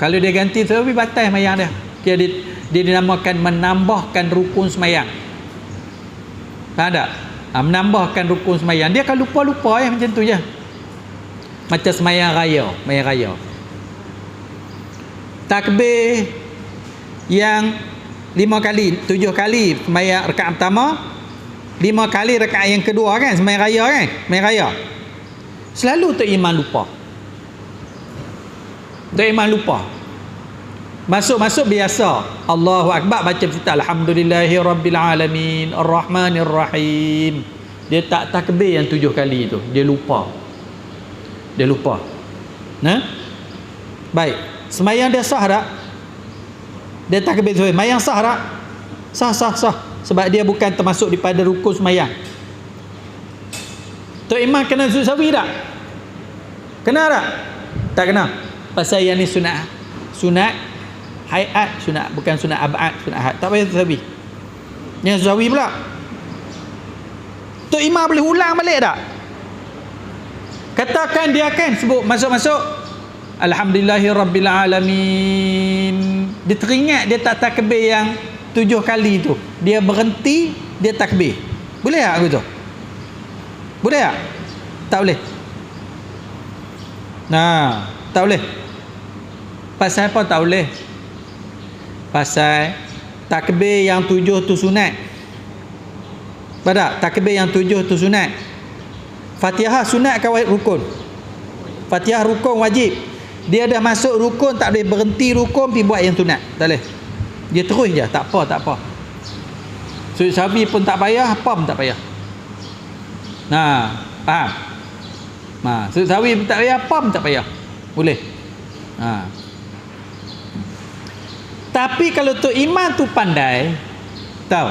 Kalau dia ganti sujud sahwi, batal sembahyang dia. Dia dinamakan menambahkan rukun sembahyang. Faham tak? Menambahkan rukun sembahyang. Dia akan lupa-lupa macam tu je. Macam sembahyang raya. Takbir yang 5 kali, 7 kali sembahyang rakaat pertama, 5 kali rakaat yang kedua kan, sembahyang raya kan? Sembahyang raya. Selalu Tok Imam lupa. Tok Imam lupa. Masuk biasa. Allahu Akbar, baca kita Alhamdulillahirabbil alamin arrahmanir rahim. Dia tak takbir yang 7 kali tu. Dia lupa. Nah? Baik. Sembahyang dia sah tak? Dia takbir tu. Sembahyang sah tak? Sah. Sebab dia bukan termasuk daripada rukun sembahyang. Tok Imam kena sujud sahwi tak? Kena tak? Tak kena. Pasal yang ni sunat hayat, bukan sunat abad, sunat hayat. Tak payah sahwi. Yang sahwi pula. Tok Imam boleh ulang balik tak? Katakan dia akan sebut masuk Alhamdulillahirabbil alamin. Dia teringat dia tak takbir yang 7 kali tu. Dia berhenti, dia takbir. Boleh tak begitu? Boleh tak? Tak boleh. Tak boleh. Pasal apa tak boleh? Pasal takbir yang 7 tu sunat. Pada takbir yang 7 tu sunat. Fatihah sunat ke rukun? Fatihah rukun wajib. Dia dah masuk rukun, tak boleh berhenti rukun pergi buat yang sunat. Tak boleh. Dia terus je, tak apa. Sujud sahwi pun tak payah, apa pun tak payah. Faham? Sujud sahwi pun tak payah, apa pun tak payah. Boleh. Tapi kalau Tok Imam tu pandai, tahu.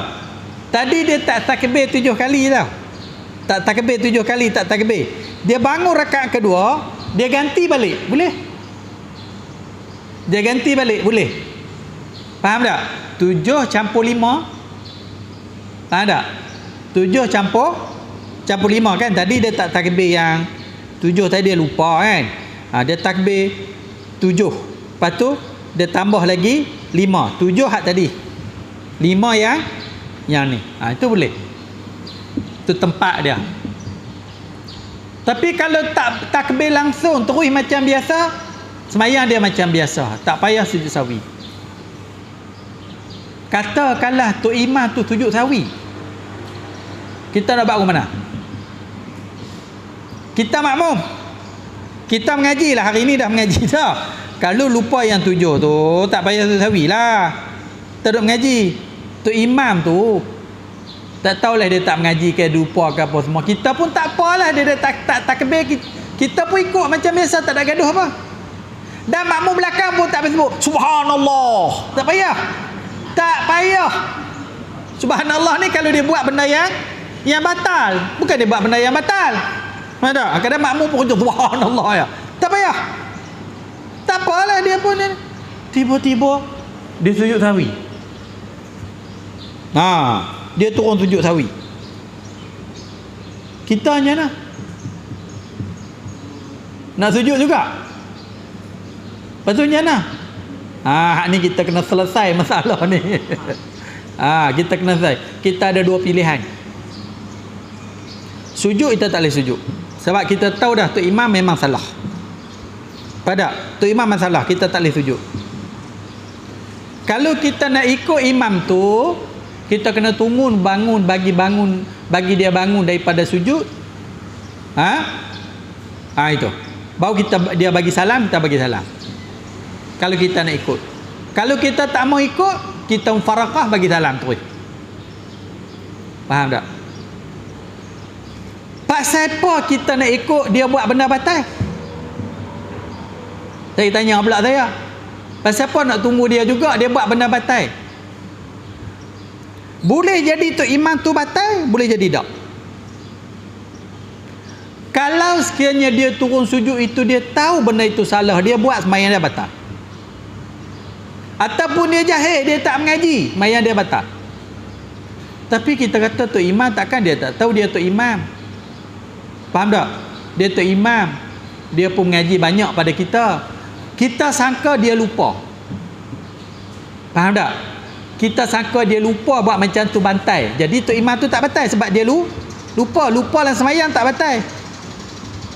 Tadi dia tak takbir 7 kali tau. Tak takbir 7 kali, tak takbir. Dia bangun rakaat kedua, dia ganti balik. Boleh? Dia ganti balik, boleh. Faham tak? 7 campur 5. Faham tak? 7 campur 5 kan? Tadi dia tak takbir yang 7 tadi, dia lupa kan? Dia takbir 7. Lepas tu dia tambah lagi 5. 7 hak tadi. 5 yang ni. Itu boleh. tu tempat dia. Tapi kalau tak takbir langsung terus macam biasa, semayang dia macam biasa, tak payah sujud sahwi. Katakanlah tok imam tu sujud sahwi, kita nak buat mana? Kita makmum, kita mengaji lah, hari ni dah mengaji dah. Kalau lupa yang 7 tu, tak payah sujud sahwi lah, terus mengaji. Tok imam tu tak tahulah dia tak mengaji ke, lupa ke apa semua. Kita pun tak apalah, dia dah tak takbir, kita pun ikut macam biasa, tak ada gaduh apa. Dan makmum belakang pun tak payah sebut subhanallah, tak payah. Tak payah. Subhanallah ni kalau dia buat benda yang batal, bukan dia buat benda yang batal. Ada kadang makmum pun kata subhanallah ya. Tak payah. Tak apalah, dia pun tiba-tiba dia sujud sahwi. Dia turun sujud sahwi. Kita hanya nak sujud juga. Patutnya hak ni kita kena selesai masalah ni. Kita kena selesai. Kita ada 2 pilihan. Sujud kita tak boleh sujud. Sebab kita tahu dah tok imam memang salah. Tok imam masalah, kita tak boleh sujud. Kalau kita nak ikut imam tu, kita kena tunggu bagi dia bangun daripada sujud. Itu. Baru dia bagi salam, kita bagi salam. Kalau kita nak ikut. Kalau kita tak mau ikut, kita mufarakah bagi salam terus. Faham tak? Pasal apa kita nak ikut dia buat benda batal? Saya tanya pula saya. Pasal apa nak tunggu dia juga, dia buat benda batal? Boleh jadi tu imam tu batal, boleh jadi tak. Kalau sekiranya dia turun sujud itu, dia tahu benda itu salah, dia buat sembahyang dia batal. Ataupun dia jahil, dia tak mengaji, sembahyang dia batal. Tapi kita kata tok imam, takkan dia tak tahu dia tok imam. Faham tak? Dia tok imam, dia pun mengaji banyak pada kita. Kita sangka dia lupa. Faham tak? Kita sangka dia lupa buat macam tu bantai. Jadi tok imam tu tak batal sebab dia lupa dalam sembahyang tak batal.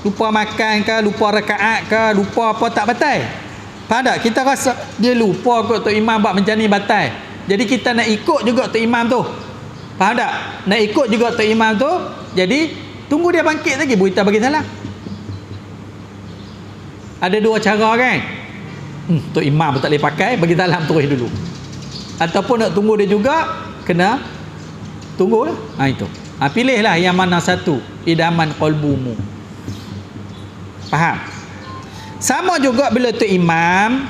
Lupa makan ke, lupa rakaat ke, lupa apa tak batal. Faham tak? Kita rasa dia lupa kot tok imam buat macam ni batal. Jadi kita nak ikut juga tok imam tu. Faham tak? Nak ikut juga tok imam tu. Jadi tunggu dia bangkit lagi, kita bagi salam. Ada 2 cara kan? Tok imam pun tak boleh pakai, bagi salam terus dulu. Ataupun nak tunggu dia juga, kena tunggulah. Itu. Pilihlah yang mana satu, idaman qalbumu. Faham? Sama juga bila tok imam,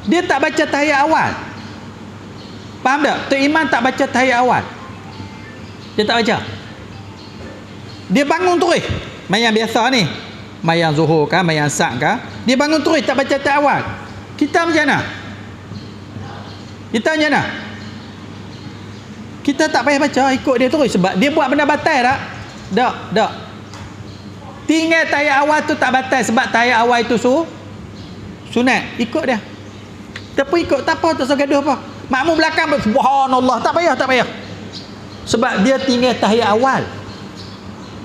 dia tak baca tahiyat awal. Faham tak? Tok imam tak baca tahiyat awal. Dia tak baca. Dia bangun terus. Mayang biasa ni, mayang zuhur kan, mayang asar kan, dia bangun terus tak baca tahiyat awal. Kita macam mana? Kita macam mana? Kita tak payah baca, ikut dia terus sebab dia buat benda batal tak? Tak. Tinggal tahiyat awal tu tak batal sebab tahiyat awal itu sunat. Ikut dia. Tapi ikut tak apa, tak usah gaduh apa. Makmum belakang subhanallah, tak payah. Sebab dia tinggal tahiyat awal.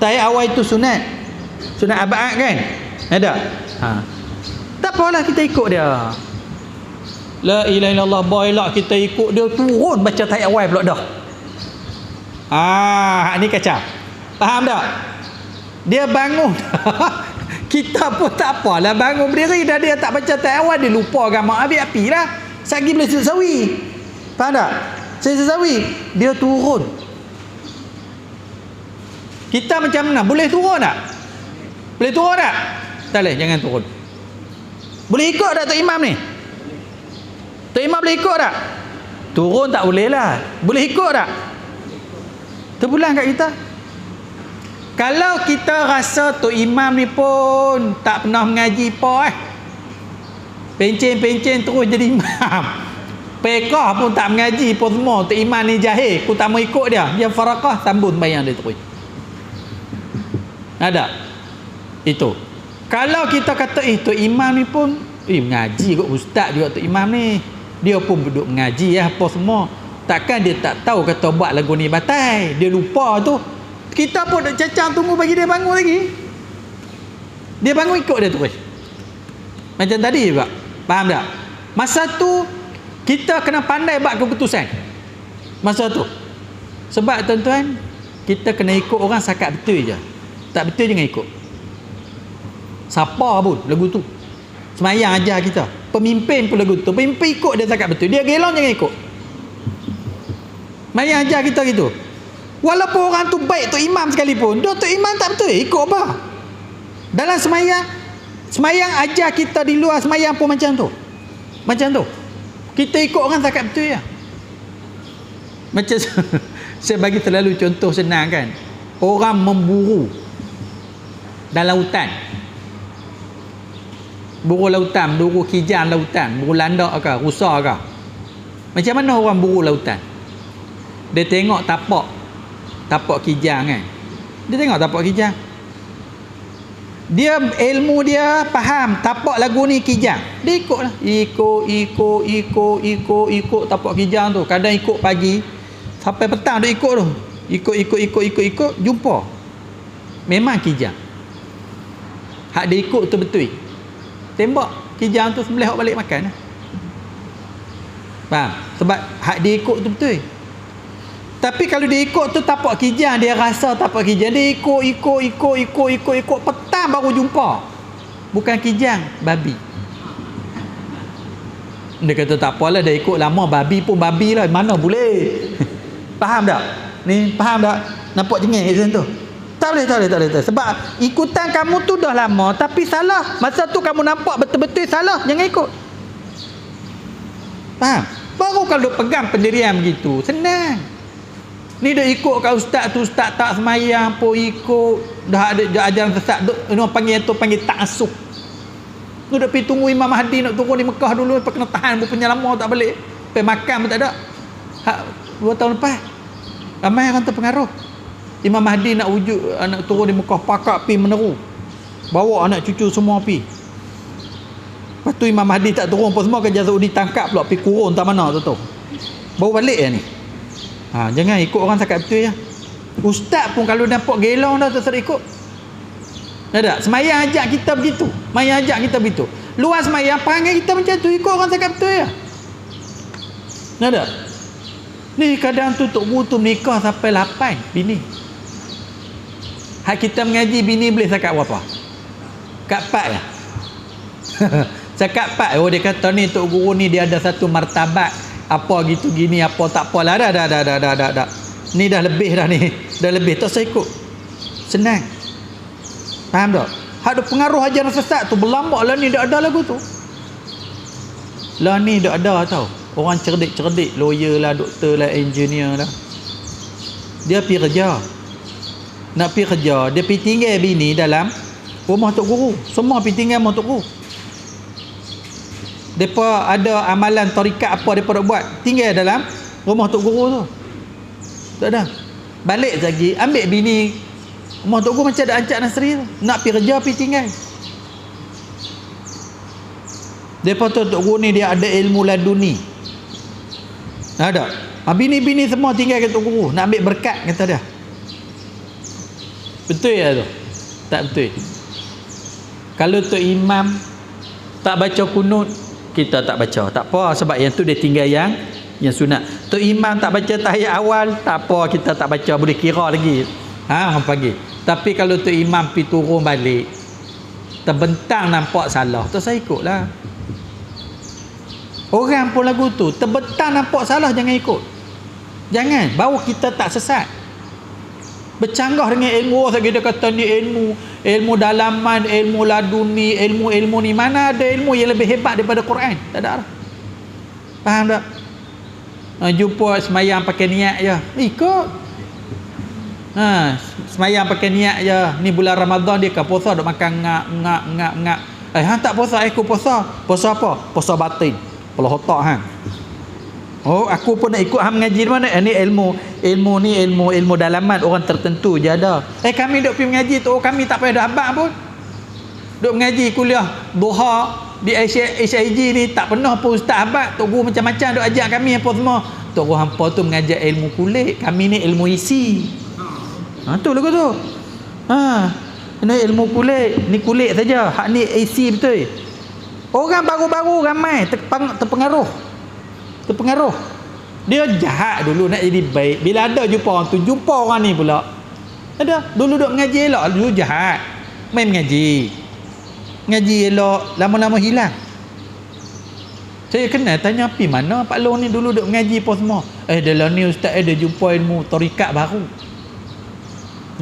Tahiyat awal itu sunat. Sunat abad kan? Ada. Tak apalah, kita ikut dia. La ilaha illallah, boylah kita ikut dia, turun baca tahiyat awal pula dah. Ni kacau. Faham tak? Dia bangun. Kita pun tak apalah, bangun berdiri dah dia tak baca tahiyat awal, dia lupa agama api lah. Sagi boleh sujud sawi. Faham tak? Sujud sawi, dia turun. Kita macam mana? Boleh turun tak? Boleh turun tak? Tak boleh, jangan turun. Boleh ikut tak tok imam ni? Tok imam boleh ikut tak? Turun tak boleh lah. Boleh ikut tak? Terpulang kat kita. Kalau kita rasa tok imam ni pun tak pernah mengaji apa pencen-pencen terus jadi imam, pekah pun tak mengaji pun semua, tok imam ni jahil, aku tak mau ikut dia farakah, sambung bayang dia terus. Ada itu. Kalau kita kata tok imam ni pun mengaji kot, ustaz juga tok imam ni, dia pun duduk mengaji apa semua, takkan dia tak tahu kata buat lagu ni batal, dia lupa tu. Kita pun duk cacang tunggu bagi dia bangun lagi. Dia bangun ikut dia terus. Macam tadi juga. Faham tak? Masa tu kita kena pandai buat keputusan. Masa tu. Sebab tuan-tuan, kita kena ikut orang sakat betul je. Tak betul jangan ikut. Siapa pun lagu tu. Semayang ajar kita. Pemimpin pun lagu tu. Pemimpin ikut dia sakat betul. Dia gelong jangan ikut. Semayang ajar kita gitu. Walaupun orang tu baik tu imam sekalipun, dia tu imam tak betul, ikut apa? Dalam semayang ajar kita di luar semayang pun macam tu. Macam tu. Kita ikut orang sakat betul ya. Macam saya bagi terlalu contoh senang kan. Orang memburu dalam hutan. Buru lautan, buru kijang lautan, buru landak ke, rusa ke. Macam mana orang buru lautan? Dia tengok tapak kijang kan. Dia tengok tapak kijang. Dia ilmu dia faham tapak lagu ni kijang. Dia ikutlah. Ikut tapak kijang tu. Kadang ikut pagi sampai petang dia ikut tu. Ikut jumpa. Memang kijang. Hak dia ikut tu betul. Tembak kijang tu sembelih hak balik makan. Faham? Sebab hak dia ikut tu betul. Tapi kalau dia ikut tu tapak kijang, dia rasa tapak kijang, dia ikut petang baru jumpa. Bukan kijang, babi. Dia kata tak apalah, dah ikut lama, babi pun babi lah, mana boleh. Faham tak? Ni faham tak? Nampak jengik macam tu. Tak boleh. Sebab ikutan kamu tu dah lama tapi salah. Masa tu kamu nampak betul-betul salah, jangan ikut. Faham? Baru kalau pegang pendirian begitu, senang. Ni dah ikut kat ustaz tu, ustaz tak semayang pun ikut. Dah ada ajaran sesat. Panggil ta'assub. Tu dah pergi tunggu Imam Mahdi nak turun di Mekah dulu, lepas kena tahan rupanya lama tak balik. Pergi makan pun tak ada. 2 tahun lepas. Ramai orang terpengaruh. Imam Mahdi nak wujud, nak turun di Mekah, pakak pergi meneru. Bawa anak cucu semua pergi. Lepas tu Imam Mahdi tak turun pun semua, kerja Saudi tangkap pula pergi kurun tak mana tu. Baru balik ya ni. Jangan ikut orang cakap betul ya. Ustaz pun kalau nampak gelong dah terserah ikut. Tak? Semayang ajak kita begitu. Semayang ajak kita begitu. Luar semayang panggil kita macam tu, ikut orang cakap betul ya. Tak? Ni kadang tu Tok Guru tu menikah sampai 8 bini. Hak kita mengaji bini boleh cakap berapa? Kat 4 ya. Cakap 4. Oh dia kata ni Tok Guru ni dia ada satu martabat. Apa gitu gini, apa tak apalah. Dah. Ni dah lebih dah ni. Dah lebih, tak saya ikut. Senang. Faham tak? Hak ada pengaruh ajaran sesat tu berlambak lah ni dah ada lagu tu. Lah ni dah ada tau. Orang cerdik-cerdik, lawyer lah, doktor lah, engineer lah. Dia pergi kerja. Nak pergi kerja, dia pergi tinggal bini dalam rumah Tok Guru. Semua pergi tinggal rumah Tok Guru. Mereka ada amalan tarikat apa mereka nak buat, tinggal dalam rumah Tok Guru tu. Tak ada. Balik lagi, ambil bini rumah Tok Guru macam ada ancak Nasri tu. Nak pergi kerja, pergi tinggal. Mereka tu Tok Guru ni dia ada ilmu laduni. Ada. Bini-bini semua tinggal kat Tok Guru, nak ambil berkat kata dia. Betul ya tu? Tak betul. Kalau Tok Imam tak baca kunut, kita tak baca. Tak apa, sebab yang tu dia tinggal yang sunat. Tok Imam tak baca tahiyat awal, tak apa, kita tak baca, boleh kira lagi. Orang panggil. Tapi kalau Tok Imam pergi turun balik, terbentang nampak salah, tu saya ikutlah. Orang pun lagu tu, terbentang nampak salah, jangan ikut. Jangan, baru kita tak sesat. Bercanggah dengan ilmu, dia kata ni ilmu dalaman, ilmu laduni, ilmu ni. Mana ada ilmu yang lebih hebat daripada Quran? Tak ada lah. Faham tak? Jumpa semayang pakai niat je, ikut. Semayang pakai niat je. Ni bulan Ramadan dia kan puasa, duk makan ngak. Hang tak puasa, aku puasa. Puasa apa? Puasa batin. Kalau otak hang. Oh, aku pun nak ikut hang mengaji di mana? Ni ilmu dalaman orang tertentu je ada. Kami duk pergi mengaji tu, kami tak payah dah abang pun. Duk mengaji kuliah duha di SIG ni tak pernah pun ustaz abad. Tok Guru macam-macam duk ajar kami apa semua. Tok Guru hampa tu mengajar ilmu kulit, kami ni ilmu isi. Tu lagu tu. Ini ilmu kulit, ni kulit saja. Hak ni AC betul. Orang baru-baru ramai terpengaruh. Dia jahat dulu nak jadi baik. Bila ada jumpa orang tu, jumpa orang ni pula. Ada. Dulu duk mengaji elok, dulu jahat. Main mengaji. Ngaji elok, lama-lama hilang. Saya kenal tanya pi mana Pak Long ni dulu duk mengaji apa semua. Dalam ni ustaz ada jumpa ilmu tarikat baru.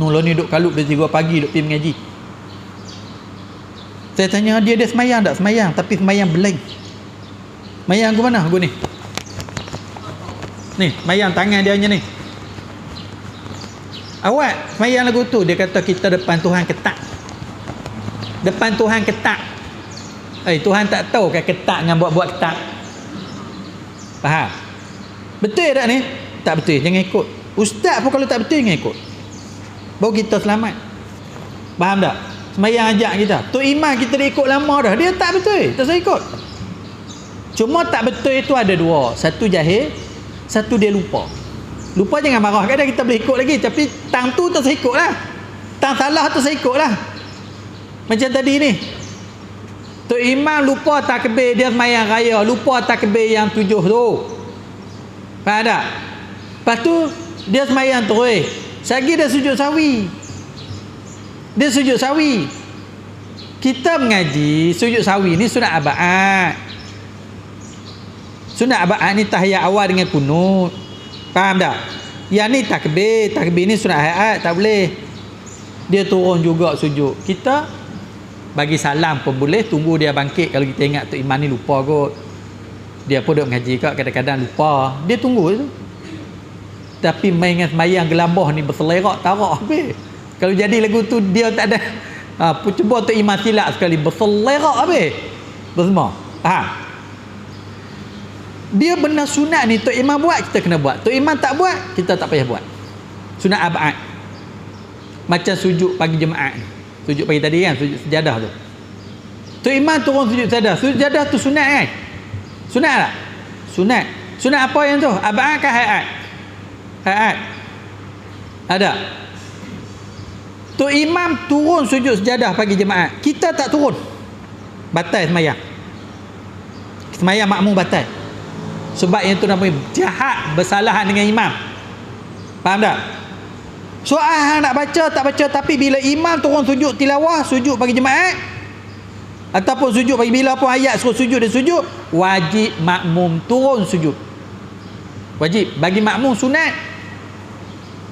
Nula ni duk kalup dari 3 pagi duk pergi mengaji. Saya tanya dia semayang tak? Semayang, tapi semayang blank. Semayang ke mana aku ni? Ni, semayang tangan dia hanya ni. Awak semayang lagu tu, dia kata kita depan Tuhan ketat. Depan Tuhan ketat. Tuhan tak tahu kan ketat dengan buat-buat ketat. Faham? Betul tak ni? Tak betul, jangan ikut. Ustaz pun kalau tak betul jangan ikut. Baru kita selamat. Faham tak? Semayang ajak kita. Tok Imam kita dah ikut lama dah. Dia tak betul, tak saya ikut. Cuma tak betul itu ada 2. Satu jahil, satu dia lupa. Lupa jangan marah. Kadang kita boleh ikut lagi, tapi tang tu tak saya ikut lah. Tang salah tu saya ikut lah. Macam tadi ni, Tok Imam lupa takbir dia semayang raya, lupa takbir yang 7 tu. Faham tak? Lepas tu dia semayang terus. Sagi dia sujud sawi. Kita mengaji sujud sawi ni sunat abad. Sunat abad ni tahiyat awal dengan kunut. Faham tak? Yang ni takbir ni sunat hayat, tak boleh. Dia turun juga sujud. Kita bagi salam pun boleh, tunggu dia bangkit. Kalau kita ingat Tok Imam ni lupa kot, dia pun duk mengaji kot, kadang-kadang lupa, dia tunggu tu. Tapi main dengan semayang gelabah ni berselerak tarak habis. Kalau jadi lagu tu dia tak ada cuba Tok Imam silap sekali, berselerak habis bersemua. Dia benar sunat ni, Tok Imam buat kita kena buat, Tok Imam tak buat kita tak payah buat. Sunat abad. Macam sujud pagi Jumaat ni, sujud pagi tadi kan, sujud sejadah tu. Tok Imam turun sujud sejadah. Sujud sejadah tu sunat kan? Sunat tak? Sunat. Sunat apa yang tu? Abad ke hayat? Hayat. Ada. Tok Imam turun sujud sejadah pagi Jumaat. Kita tak turun. Batal semayang. Semayang makmum batal. Sebab yang tu namanya jahat, bersalahan dengan imam. Faham tak? Soal nak baca tak baca, tapi bila imam turun sujud tilawah, sujud pagi Jumaat ataupun sujud pagi bila pun ayat suruh sujud dan sujud, wajib makmum turun sujud. Wajib. Bagi makmum sunat,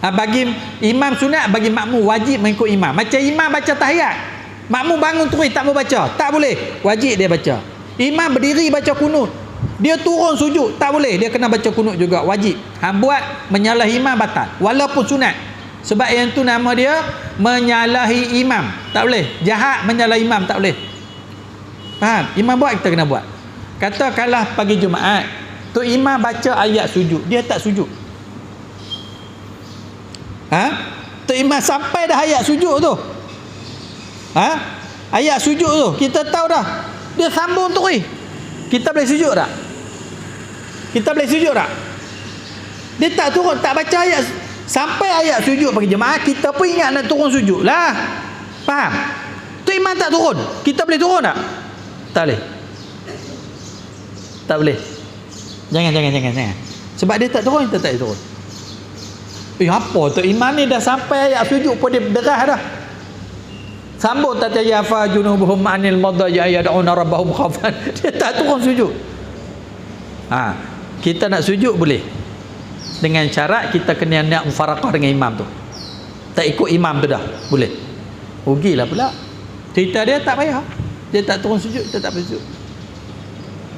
bagi imam sunat, bagi makmum wajib mengikut imam. Macam imam baca tahiyat, makmum bangun terus tak mau baca, tak boleh, wajib dia baca. Imam berdiri baca kunut, dia turun sujud, tak boleh, dia kena baca kunut juga, wajib. Buat menyalahi imam batal walaupun sunat. Sebab yang tu nama dia menyalahi imam, tak boleh. Jahat menyalahi imam, tak boleh. Faham? Imam buat, kita kena buat. Katakanlah pagi Jumaat Tok Imam baca ayat sujud, dia tak sujud. Tok Imam sampai dah ayat sujud tu, ayat sujud tu kita tahu dah, dia sambung terus. Kita boleh sujud tak? Kita boleh sujud tak? Dia tak turun, tak baca ayat sampai ayat sujud bagi jemaah, kita pun ingat nak turun sujud lah. Faham? Tu imam tak turun, kita boleh turun tak? Tak boleh. Tak boleh. Jangan. Sebab dia tak turun, kita tak boleh turun. Apa tu imam ni dah sampai ayat sujud pun dia derah dah. Sambung tatayafa junubuhum anil madaya yad'una rabbahum khafan. Dia tak turun sujud. Kita nak sujud boleh, dengan syarat kita kena nak mufaraqah dengan imam tu. Tak ikut imam tu dah boleh. Rugilah pula. Cerita dia tak payah. Dia tak turun sujud, kita tak sujud.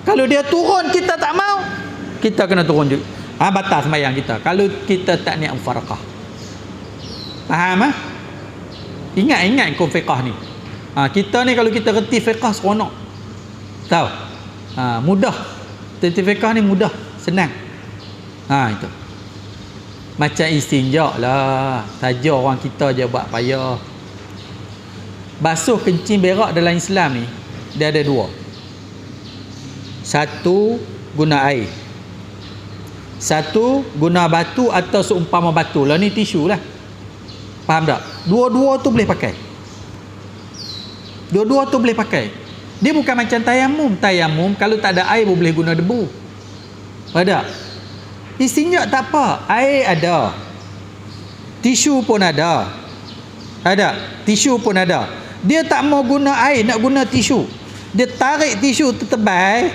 Kalau dia turun kita tak mau, kita kena turun juga. Batal sembahyang kita kalau kita tak niat mufaraqah. Faham? Ingat kau fiqah ni. Kita ni kalau kita reti fiqah seronok. Tahu? Mudah. Reti fiqah ni mudah, senang. Itu. Macam istinja lah. Saja orang kita je buat payah. Basuh kencing berak dalam Islam ni dia ada 2. Satu, guna air. Satu, guna batu atau seumpama batu. Lah ni tisu lah. Faham tak? Dua-dua tu boleh pakai. Dua-dua tu boleh pakai. Dia bukan macam tayamum. Tayamum kalau tak ada air boleh guna debu. Ada. Istinja tak apa. Air ada. Tisu pun ada. Ada. Tisu pun ada. Dia tak mau guna air, nak guna tisu. Dia tarik tisu tu tebal.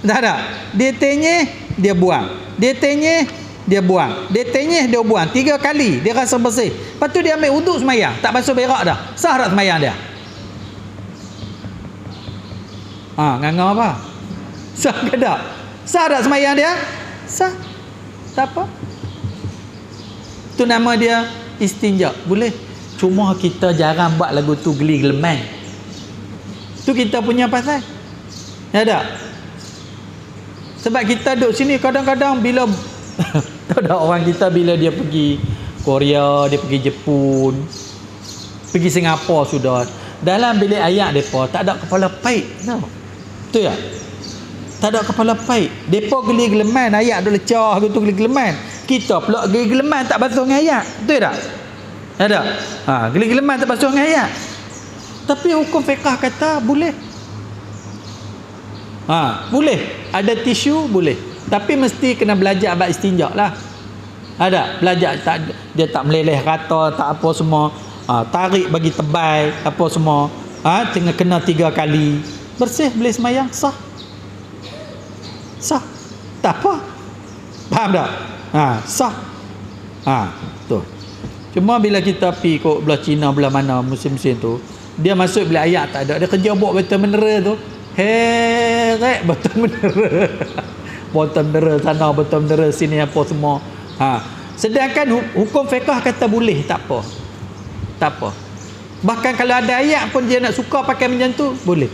Tak ada. Dia tenyeh, dia buang. Dia tenyeh, dia buang. Dia tenyeh, dia buang. 3 kali dia rasa bersih. Lepas tu dia ambil wuduk semayang. Tak basuh berak dah. Sah tak semayang dia? Nganga apa? Sah ke tak? Sah tak semayang dia? Sah. Tak apa. Tu nama dia istinja. Boleh. Cuma kita jarang buat lagu tu geli geleman. Tu kita punya pasal. Ya tak? Sebab kita duduk sini kadang-kadang bila tahu tak orang kita bila dia pergi Korea, dia pergi Jepun, pergi Singapura sudah. Dalam bilik ayak depa tak ada kepala paik. Tahu? Tu ya? Tak ada kepala paik. Depa geli geleman, ayak duk lecah gitu geli geleman. Kita pula geli geleman tak basuh dengan ayak. Betul tak? Ada. Geli geleman tak basuh dengan ayak. Tapi hukum fiqh kata boleh. Boleh. Ada tisu boleh. Tapi mesti kena belajar abad istinja lah. Ada. Belajar tak, dia tak meleleh rata, tak apa semua. Tarik bagi tebal, apa semua. Kena 3 kali. Bersih, boleh semayang, sah. Sah. Tak apa. Faham tak? Sah. Tu. Cuma bila kita pergi kot belah Cina, belah mana musim-musim tu, dia masuk bilik ayak tak ada. Dia kerja buat betul mineral tu. Heret betul mineral. Betul mineral sana, betul mineral sini, apa semua. Sedangkan hukum fiqh kata boleh, tak apa. Tak apa. Bahkan kalau ada ayak pun dia nak suka pakai macam tu, boleh.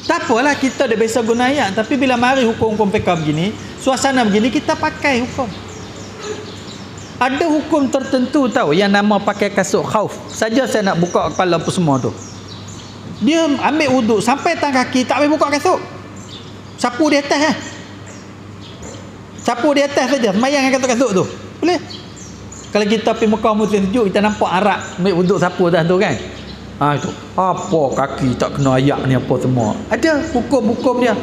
Tak apalah, kita dah biasa guna ayak. Tapi bila mari hukum-hukum fiqh begini, suasana begini, kita pakai hukum. Ada hukum tertentu tahu yang nama pakai kasut khauf. Saja saya nak buka kepala apa semua tu. Dia ambil wuduk sampai tang kaki, tak boleh buka kasut. Sapu di atas Sapu di atas saja, semayang dengan kasut tu. Boleh. Kalau kita pergi Mekah musim sejuk, kita nampak Arab ambil wuduk sapu atas tu kan. Itu. Apa kaki tak kena ayak ni apa semua. Ada hukum-hukum dia.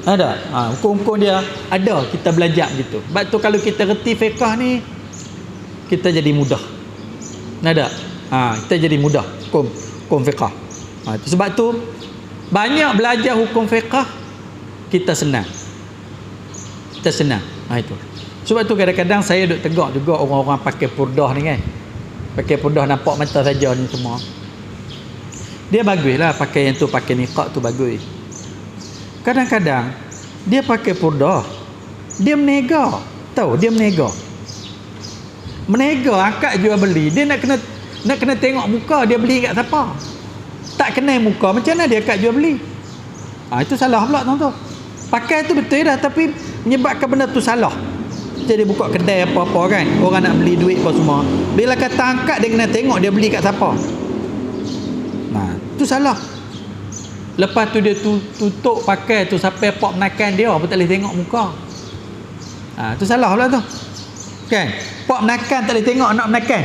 Ada. Hukum-hukum dia ada, kita belajar gitu. Sebab tu kalau kita reti fiqh ni, kita jadi mudah. Ada. Kita jadi mudah hukum fiqh. Sebab tu banyak belajar hukum fiqh kita senang. Kita senang. Itu. Sebab tu kadang-kadang saya duk tegak juga orang-orang pakai purdah ni kan. Pakai purdah nampak mata saja ni semua. Dia baguslah pakai yang tu, pakai niqab tu bagus. Kadang-kadang dia pakai purdah, dia menega. Tahu, dia menega. Menega akak jual beli, dia nak kena tengok muka dia beli kat siapa. Tak kenal muka, macam mana dia akak jual beli? Itu salah pula tuan-tuan. Pakai tu betul dah, tapi menyebabkan benda tu salah. Jadi buka kedai apa-apa kan, orang nak beli duit apa semua, bila kata angkat dia kena tengok dia beli kat siapa. Tu salah. Lepas tu dia tutup pakai tu sampai pop menakan dia pun tak boleh tengok muka. Tu salah pula tu. Kan? Pop menakan tak boleh tengok nak menakan.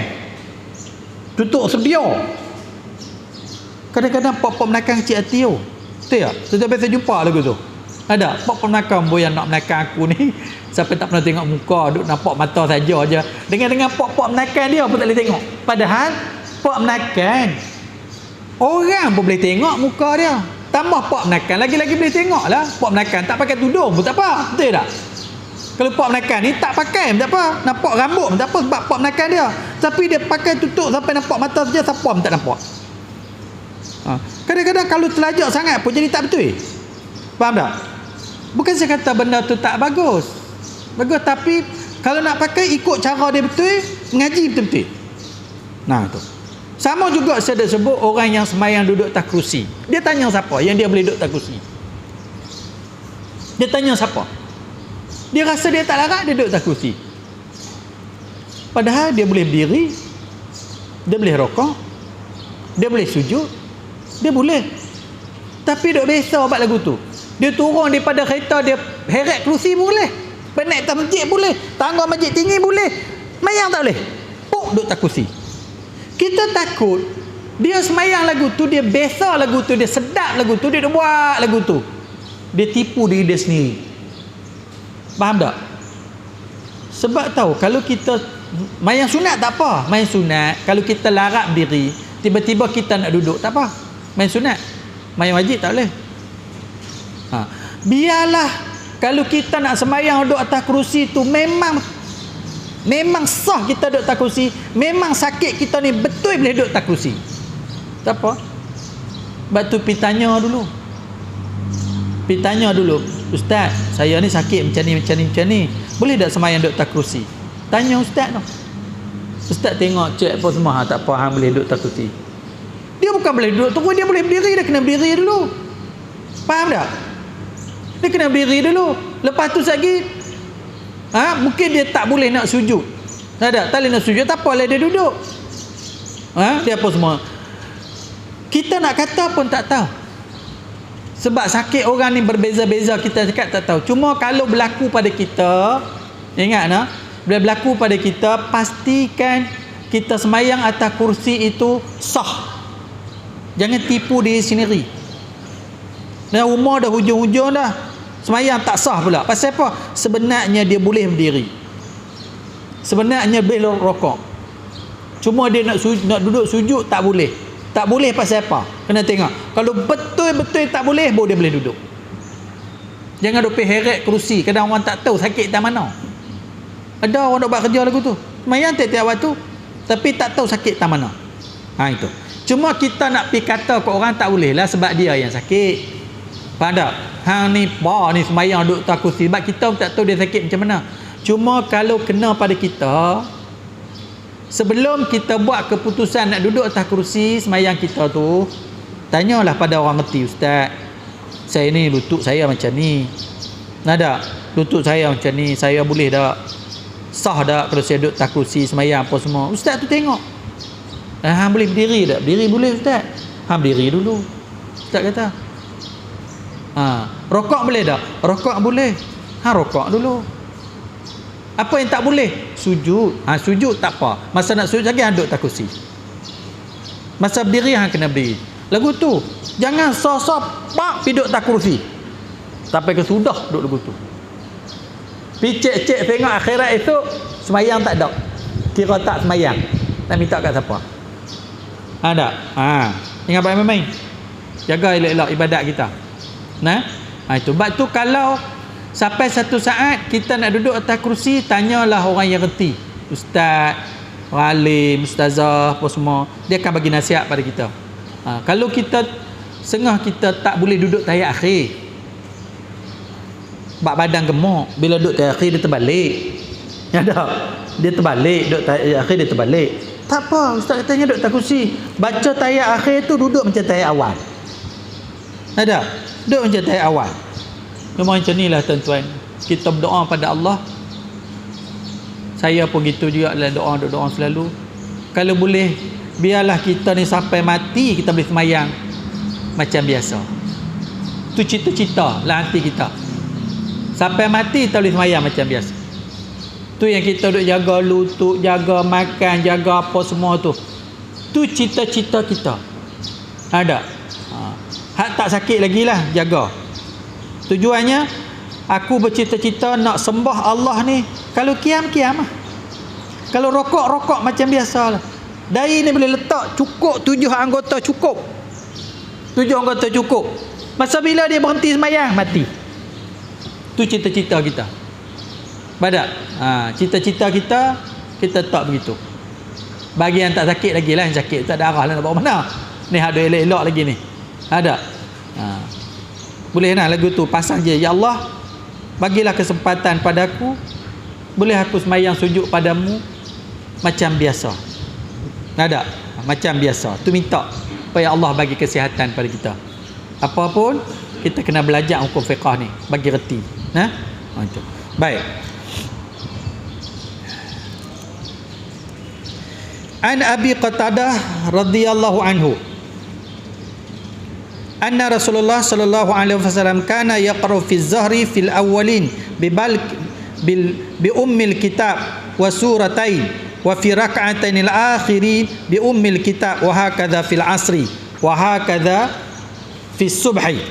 Tutup sedia. Kadang-kadang pop menakan kecil hati tu. Betul tak? Kita biasa jumpa lagu tu. Ada pop menakan boy yang nak menakan aku ni sampai tak pernah tengok muka, duk nampak mata saja aja. Dengan pop menakan dia pun tak boleh tengok. Padahal pop menakan orang pun boleh tengok muka dia. Tambah pop menakan lagi-lagi boleh tengok lah. Pop menakan tak pakai tudung pun tak apa. Betul tak? Kalau pop menakan ni tak pakai pun tak apa. Nampak rambut pun tak apa sebab pop menakan dia. Tapi dia pakai tutup sampai nampak mata saja, siapa pun tak nampak. Kadang-kadang kalau terlajak sangat pun jadi tak betul. Faham tak? Bukan saya kata benda tu tak bagus. Bagus, tapi kalau nak pakai ikut cara dia betul, ngaji betul-betul. Tu. Sama juga saya dah sebut orang yang semayang duduk atas kerusi. Dia tanya siapa yang dia boleh duduk atas kerusi. Dia tanya siapa. Dia rasa dia tak larat, dia duduk atas kerusi. Padahal dia boleh berdiri, dia boleh rokok, dia boleh sujud, dia boleh. Tapi duk biasa buat lagu tu. Dia turun daripada kereta, dia heret kerusi boleh. Naik atas masjid boleh. Tangga masjid tinggi boleh. Mayang tak boleh. duduk tak kursi. Kita takut dia semayang lagu tu, dia biasa lagu tu, dia sedap lagu tu, dia dah buat lagu tu, dia tipu diri dia sendiri. Faham tak? Sebab tahu kalau kita mayang sunat tak apa, mayang sunat kalau kita larap diri, tiba-tiba kita nak duduk tak apa, mayang sunat. Mayang wajib tak boleh. Biarlah kalau kita nak sembahyang duduk atas kerusi tu, memang sah kita duduk atas kerusi, memang sakit kita ni betul boleh duduk atas kerusi. Tak apa. Sebab tu pergi tanya dulu, Ustaz, saya ni sakit macam ni, boleh tak sembahyang duduk atas kerusi? Tanya ustaz tu. Ustaz tengok cek apa semua, tak apa, hang boleh duduk atas kerusi. Dia bukan boleh duduk terus, dia boleh berdiri, dia kena berdiri dulu. Faham tak? Dia kena berdiri dulu. Lepas tu lagi mungkin dia tak boleh nak sujud. Tak boleh nak sujud, tak apalah dia duduk. Dia apa semua. Kita nak kata pun tak tahu. Sebab sakit orang ni berbeza-beza, kita cakap tak tahu. Cuma kalau berlaku pada kita, ingat nak, bila berlaku pada kita, pastikan kita semayang atas kursi itu sah. Jangan tipu diri sendiri. Dan umur dah hujung-hujung dah, semayang tak sah pula. Pasal apa? Sebenarnya dia boleh berdiri, sebenarnya boleh rokok, cuma dia nak duduk sujud tak boleh. Tak boleh pasal apa? Kena tengok. Kalau betul-betul tak boleh, baru dia boleh duduk. Jangan duduk heret kerusi. Kadang orang tak tahu sakit tak mana. Ada orang duk buat kerja lagu tu, semayang tiap-tiap waktu, tapi tak tahu sakit tak mana. Itu. Cuma kita nak pergi kata ke orang tak boleh lah, sebab dia yang sakit. Faham tak? Hang ni semayang duduk atas kursi, sebab kita tak tahu dia sakit macam mana. Cuma kalau kena pada kita, sebelum kita buat keputusan nak duduk atas kerusi semayang kita tu, tanyalah pada orang ngerti, Ustaz, saya ni lutut saya macam ni, ada lutut saya macam ni, saya boleh tak, sah tak kalau saya duduk atas kerusi semayang apa semua? Ustaz tu tengok, hang boleh berdiri tak? Berdiri boleh Ustaz. Hang berdiri dulu, Ustaz kata. Rokok boleh tak? Rokok boleh. Hang rokok dulu. Apa yang tak boleh? Sujud. Sujud tak apa. Masa nak sujud lagi hang duduk atas kursi. Masa berdiri hang kena berdiri. Lagu tu jangan sosok duduk atas kursi sampai ke sudah duduk lagu tu. Pi cek tengok akhirat esok semayang tak ada, kira tak semayang, nak minta kat siapa? Ada. Ingat baik main. Jaga elok-elok ibadat kita. Itu. Sebab tu kalau sampai satu saat kita nak duduk atas kerusi, tanyalah orang yang reti, ustaz, alim, ustazah, apa semua, dia akan bagi nasihat pada kita. Kalau kita sengah kita tak boleh duduk tahiyat akhir, bak badan gemuk, bila duduk tahiyat akhir dia terbalik. Dia terbalik, duduk tahiyat akhir dia terbalik. Tak apa, ustaz katanya duduk atas kerusi, baca tahiyat akhir tu duduk macam tahiyat awal. Duduk macam tahiyat awal. Memang macam inilah tuan-tuan, kita berdoa pada Allah. Saya pun gitu juga dalam doa selalu. Kalau boleh, biarlah kita ni sampai mati kita boleh semayang macam biasa. Tu cita-cita lah hati kita, sampai mati kita boleh semayang macam biasa. Tu yang kita duk jaga lutut, jaga makan, jaga apa semua tu. Tu cita-cita kita. Ada. Hak tak sakit lagi lah, jaga. Tujuannya aku bercita-cita nak sembah Allah ni. Kalau kiam lah. Kalau rokok macam biasa lah. Dari ni boleh letak cukup 7 anggota cukup. 7 anggota cukup. Masa bila dia berhenti semayang, mati. Tu cita-cita kita. Badak. Cita-cita kita tak begitu. Bagi yang tak sakit lagi lah, yang sakit tak ada arah lah nak bawa mana. Ni ada elok-elok lagi ni. Ada. Boleh nak lagu tu pasang je, ya Allah, bagilah kesempatan padaku, boleh aku semayang sujud padamu macam biasa. Ada macam biasa. Tu minta supaya Allah bagi kesihatan pada kita. Apa pun kita kena belajar hukum fiqh ni, bagi reti. Itu. Baik. An Abi Qatadah radhiyallahu anhu anna Rasulullah sallallahu alaihi wasallam kana yaqra fi az-zahri fil awwalin bi ummil kitab wa suratain wa fi rak'atainil akhirin bi ummil kitab wa hakadha fil asri wa hakadha fi subhi.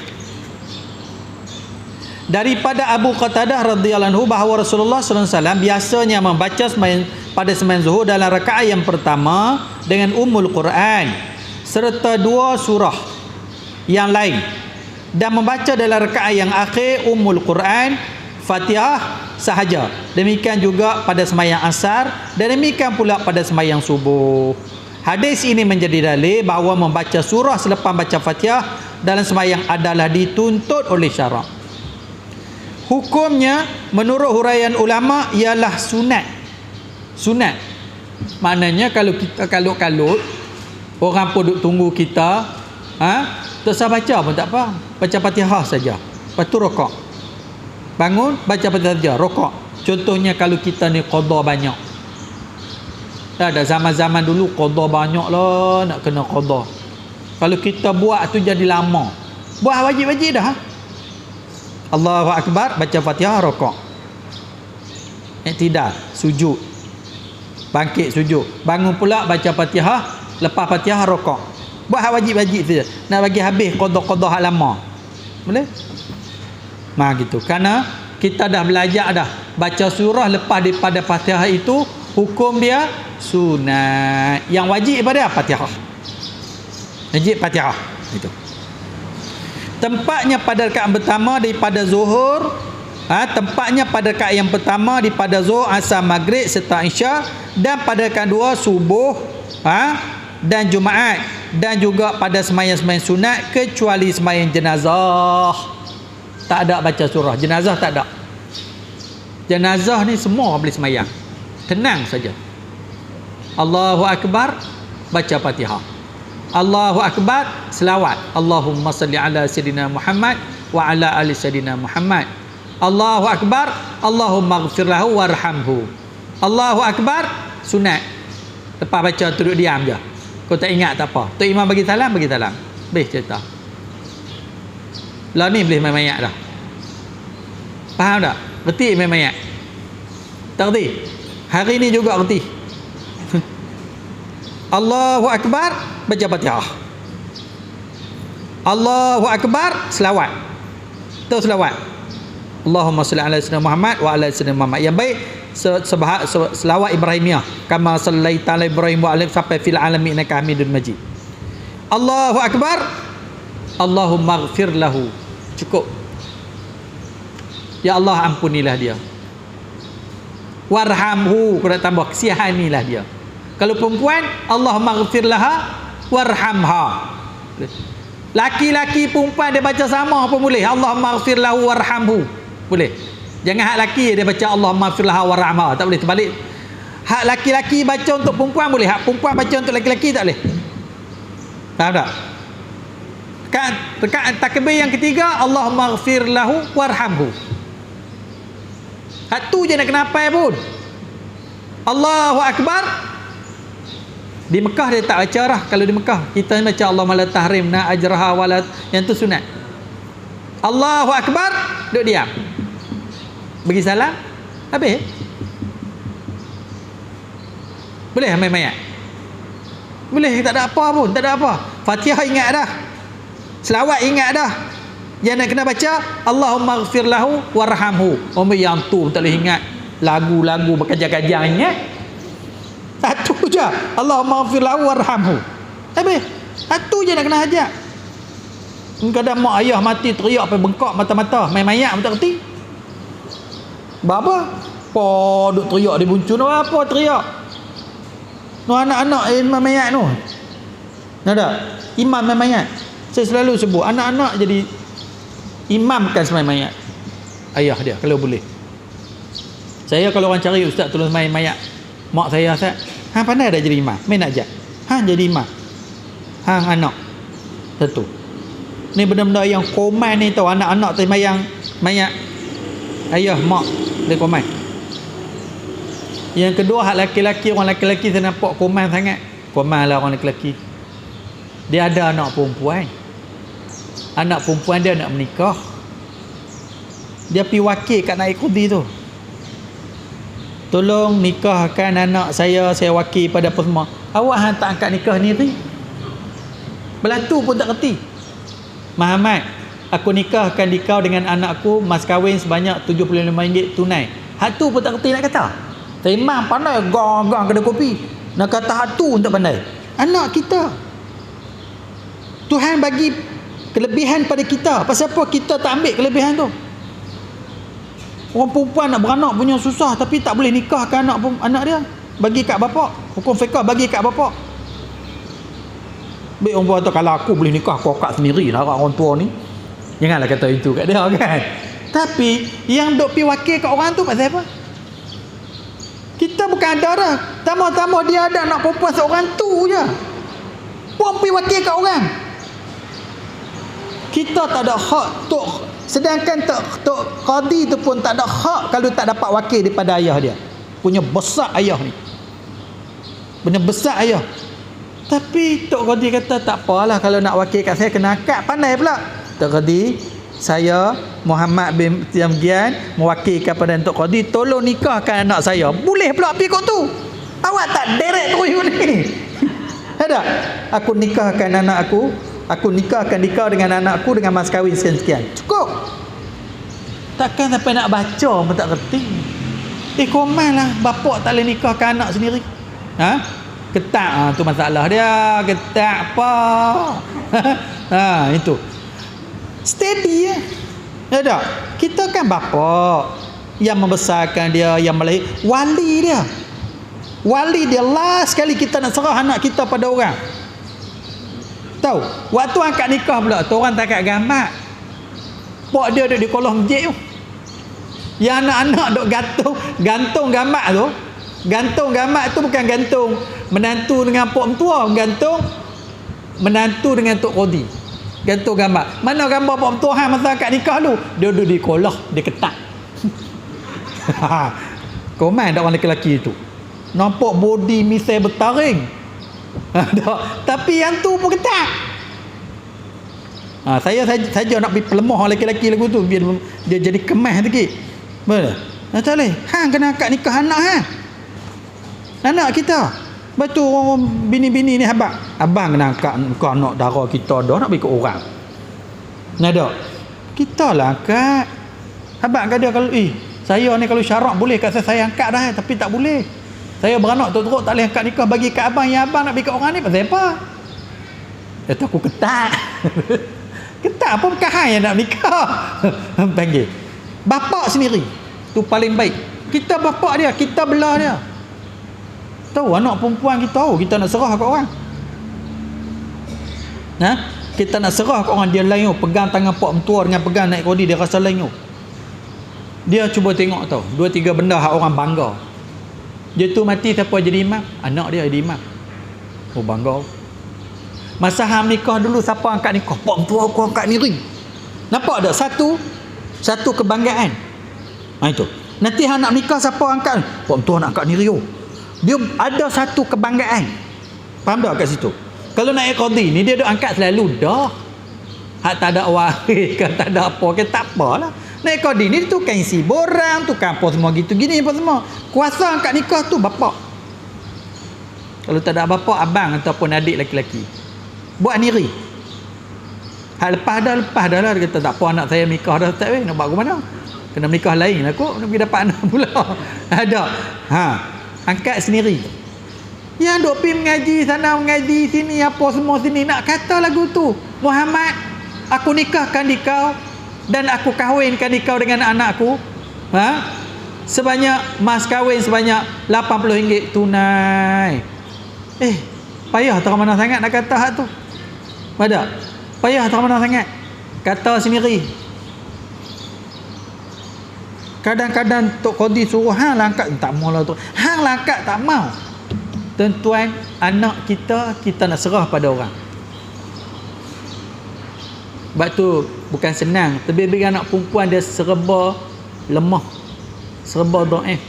Daripada Abu Qatadah radhiyallahu anhu bahawa Rasulullah sallallahu alaihi wasallam biasanya membaca pada sembahyang zuhur dalam rakaat yang pertama dengan Ummul Quran serta 2 surah yang lain, dan membaca dalam rakaat yang akhir Ummul Quran, Fatihah sahaja. Demikian juga pada sembahyang asar dan demikian pula pada sembahyang subuh. Hadis ini menjadi dalil bahawa membaca surah selepas baca Fatihah dalam sembahyang adalah dituntut oleh syarak. Hukumnya menurut huraian ulama ialah sunat. Sunat. Maknanya kalau kita kalut-kalut, orang pun duk tunggu kita, tak usah baca pun tak apa. Baca Fatihah saja. Lepas tu rokok. Bangun, baca Fatihah saja, rokok. Contohnya kalau kita ni qada banyak. Ada zaman-zaman dulu qada banyak lah, nak kena qada. Kalau kita buat tu jadi lama. Buat wajib-wajib dah. Allahu Akbar, baca Fatihah, rokok. Iktidal, sujud. Bangkit sujud. Bangun pula baca Fatihah, lepas Fatihah rokok. Buat wajib-wajib saja. Nak bagi habis qada-qada hak lama. Boleh? Gitu. Kerana kita dah belajar dah. Baca surah lepas daripada Fatihah itu hukum dia sunat. Yang wajib pada Fatihah. Wajib Fatihah. Itu. Tempatnya pada rakaat pertama daripada zuhur, tempatnya pada rakaat yang pertama daripada zuhur, asar, maghrib serta isya, dan pada rakaat dua subuh, dan Jumaat, dan juga pada sembahyang-sembahyang sunat kecuali sembahyang jenazah. Tak ada baca surah. Jenazah tak ada. Jenazah ni semua boleh sembahyang. Tenang saja. Allahu Akbar, baca Fatihah. Allahu Akbar, selawat. Allahumma salli ala Sayyidina Muhammad wa ala ali Sayyidina Muhammad. Allahu Akbar, Allahumma ghfir lahu warhamhu. Allahu Akbar, sunat. Lepas baca duduk diam je. Kau tak ingat tak apa. Tok Imam bagi salam, bagi salam. Habis cerita. Lah ni boleh main mayat dah. Faham tak? Reti main mayat? Tak reti? Hari ni juga reti. Allahu Akbar, baca Fatihah. Allahu Akbar, selawat. Tu selawat. Allahumma salli ala Sayyidina Muhammad wa ala Sayyidina Muhammad. Yang baik selawat Ibrahimiyah. Kama sallaita ala Ibrahim wa ala sampai fil alamin innaka Hamidun Majid. Allahu Akbar, Allahumma ghfir lahu. Cukup. Ya Allah, ampunilah dia. Warhamhu, kau nak tambah, kasihanilah dia. Kalau perempuan, Allahumma ghfir laha warhamha. Laki-laki perempuan dia baca sama pun boleh. Allahumma ghfir lahu warhamhu. Boleh. Jangan hak laki dia baca Allahumma ghfir laha warhamha. Tak boleh, terbalik. Hak laki-laki baca untuk perempuan boleh. Hak perempuan baca untuk laki-laki tak boleh. Faham tak? Rakaat takbir yang ketiga, Allahumma ghfir lahu warhamhu. Hak tu je nak kena hafal pun. Allahu Akbar. Di Mekah dia tak baca dah. Kalau di Mekah kita baca Allahumma la tahrimna ajraha wala, yang tu sunat. Allahu Akbar, duduk diam. Bagi salam, habis. Boleh main mayat? Boleh, tak ada apa pun, tak ada apa. Fatihah ingat dah. Selawat ingat dah. Yang nak kena baca Allahumma ghfir lahu warhamhu. Yang tu tak boleh ingat. Lagu-lagu berkajang-kajang ingat. Satu je. Allahumma ghfir lahu warhamhu. Habis. Satu je nak kena hajat. Kadang mak ayah mati teriak sampai bengkak mata-mata. Main mayat pun tak kerti. Bapa? Duk teriak di buncun. Apa teriak? Anak-anak imam mayat tu. Ada? Imam main mayat. Saya selalu sebut anak-anak jadi imamkan sembahyang mayat ayah dia kalau boleh. Saya kalau orang cari ustaz tolong sembahyang mayat mak saya, pandai dah jadi imam, main nak ajak jadi imam anak tentu. Ni benda-benda yang koman ni tahu. Anak-anak sembahyang mayat ayah mak dia koman. Yang kedua hak laki-laki, orang laki-laki saya nampak koman sangat. Koman lah orang laki-laki. Dia ada anak perempuan. Anak perempuan dia nak menikah. Dia pergi wakil kat naik kudi tu. tolong nikahkan anak saya wakil pada apa semua. Awak hang tak angkat nikah sendiri. Belatu pun tak kerti. Muhammad, aku nikahkan dikau dengan anakku, mas kahwin sebanyak RM75 tunai. Hak tu pun tak kerti nak kata. Terima pandai gang-gang kedai kopi. Nak kata hak tu tak pandai. Anak kita. Tuhan bagi kelebihan pada kita. Pasal apa kita tak ambil kelebihan tu? Orang perempuan nak beranak punya susah, tapi tak boleh nikahkan anak dia. Bagi kat bapak. Hukum fiqah bagi kat bapak. Baik orang kata kalau aku boleh nikah aku akak sendiri lah orang tua ni. Janganlah kata itu kat dia kan. Tapi yang duk pi wakil kat orang tu pasal apa? Kita bukan ada dah. Tama-tama dia ada anak perempuan seorang tu je. Puan pi wakil kat orang. Kita tak ada hak tok, sedangkan tok qadi tu pun tak ada hak kalau tak dapat wakil daripada ayah dia. Punya besar ayah ni. Punya besar ayah. Tapi Tok Qadi kata tak apalah kalau nak wakil kat saya kena akad. Pandai pula Tok Qadi, saya Muhammad bin Tiamgian mewakilkan pada Tok Qadi, tolong nikahkan anak saya. Boleh pula pergi kot tu. Awak tak direct terus ni. Ada? Aku nikahkan anak aku nikahkan dikau dengan anakku dengan mas kahwin sekian-sekian. Cukup. Takkan sampai nak baca pun tak kerti. Koman lah bapak tak boleh nikahkan anak sendiri. Ha? Ketak tu masalah dia. Ketak apa? Itu. Steady ya. Tak? Kita kan bapak yang membesarkan dia, yang melahir, wali dia. Wali dia last sekali kita nak serah anak kita pada orang. Tahu? Waktu angkat nikah pula, tu orang tak angkat gambar. Pak dia duduk di kolong masjid tu. Yang anak-anak duk gantung gambar tu. Gantung gambar tu bukan gantung menantu dengan pak mentua, gantung menantu dengan Tok Qadi. Gantung gambar. Mana gambar pak mentua hang masa akad nikah tu? Dia duduk di kolah, dia ketak. Komen dak orang lelaki tu. Nampak body misai bertaring. Tapi yang tu pun ketak. Saya saja nak pergi pelemah lelaki-lelaki lagu tu biar dia jadi kemas sikit. Betul? Tak boleh. Hang kena akad nikah anak hang. Anak kita. Betul orang bini-bini ni habaq. Abang kena angkat anak dara kita dah nak bagi ke orang. Nada. Kita lah angkat. Habaq kat dia kalau saya ni kalau syarat boleh kat saya angkat dah tapi tak boleh. Saya beranak teruk tak boleh angkat nikah bagi kat abang, yang abang nak bagi kat orang ni pasal apa? Kata aku ketak. Ketak apa bukan hang yang nak nikah. Panggil. Bapak sendiri tu paling baik. Kita bapak dia, kita belah dia. Tahu anak perempuan kita tahu kita nak serah kat orang. Kita nak serah kat orang, dia lain pegang tangan pak mentua dengan pegang naik kodi, dia rasa lain. Dia cuba tengok tahu 2-3 benda hak orang bangga. Dia tu mati siapa jadi imam? Anak dia jadi imam. Oh bangga. Masa hang nikah dulu siapa angkat nikah? Pak mentua aku angkat ni. Nampak tak? Satu kebanggaan. Itu. Nanti hang nak nikah siapa angkat? Pak mentua nak angkat ni rio. Dia ada satu kebanggaan. Faham tak kat situ? Kalau naik qadi ni dia duk angkat selalu dah. Hak tak ada waris ke tak ada apa ke tak apalah. Naik qadi ni tu kan isi borang, tu kan apa semua gitu gini apa semua. Kuasa angkat nikah tu bapak. Kalau tak ada bapak, abang ataupun adik lelaki-lelaki. Buat niri. Hak lepas dah lah dia kata tak apa anak saya nikah dah tak nak buat ke mana? Kena nikah lain lah kok nak pergi dapat anak pula. Ada. Angkat sendiri. Yang duk pergi mengaji sana mengaji sini apa semua sini nak kata lagu tu. Muhammad, aku nikahkan dikau dan aku kahwinkan dikau dengan anakku. Sebanyak mas kahwin sebanyak RM80 tunai. Payah tak mana sangat nak kata hak tu. Ada. Payah tak mana sangat. Kata sendiri. Kadang-kadang Tok Qadi suruh hang langkat tak mau lah tu. Hang langkat tak mau. Tuan-tuan, anak kita nak serah pada orang. Sebab tu bukan senang. Terlebih anak perempuan dia serba lemah. Serba dhaif.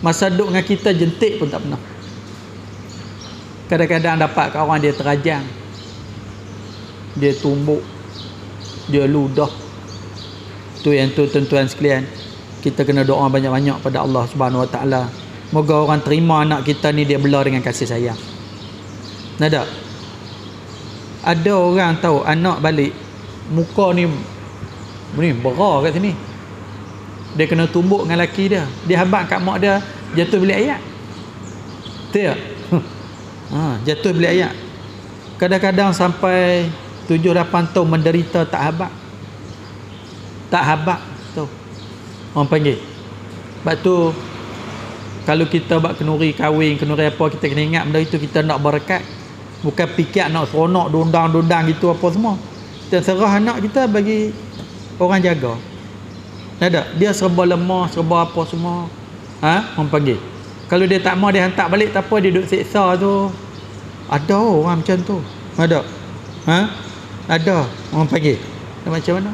Masa duduk dengan kita jentik pun tak pernah. Kadang-kadang dapat kat orang dia terajang. Dia tumbuk. Dia ludah. Tu yang tu tuan-tuan sekalian. Kita kena doa banyak-banyak pada Allah Subhanahu Wa Taala Moga orang terima anak kita ni dia bela dengan kasih sayang. Nada. Ada orang tahu anak balik muka ni berah kat sini. Dia kena tumbuk dengan laki dia. Dia habaq kat mak dia jatuh bilik ayat. Betul tak? Jatuh bilik ayat. Kadang-kadang sampai 7-8 tahun menderita tak habaq. Tak habaq tu. Orang panggil. Sebab tu kalau kita buat kenuri kahwin, kenuri apa, kita kena ingat benda itu kita nak berkat. Bukan fikir nak seronok dundang-dundang gitu apa semua. Kita serah anak kita bagi orang jaga. Ada dia serba lemah, serba apa semua. Orang panggil. Kalau dia tak mau dia hantar balik tak apa, dia duduk seksa tu. Ada orang macam tu. Ada. Ada orang panggil. Macam mana?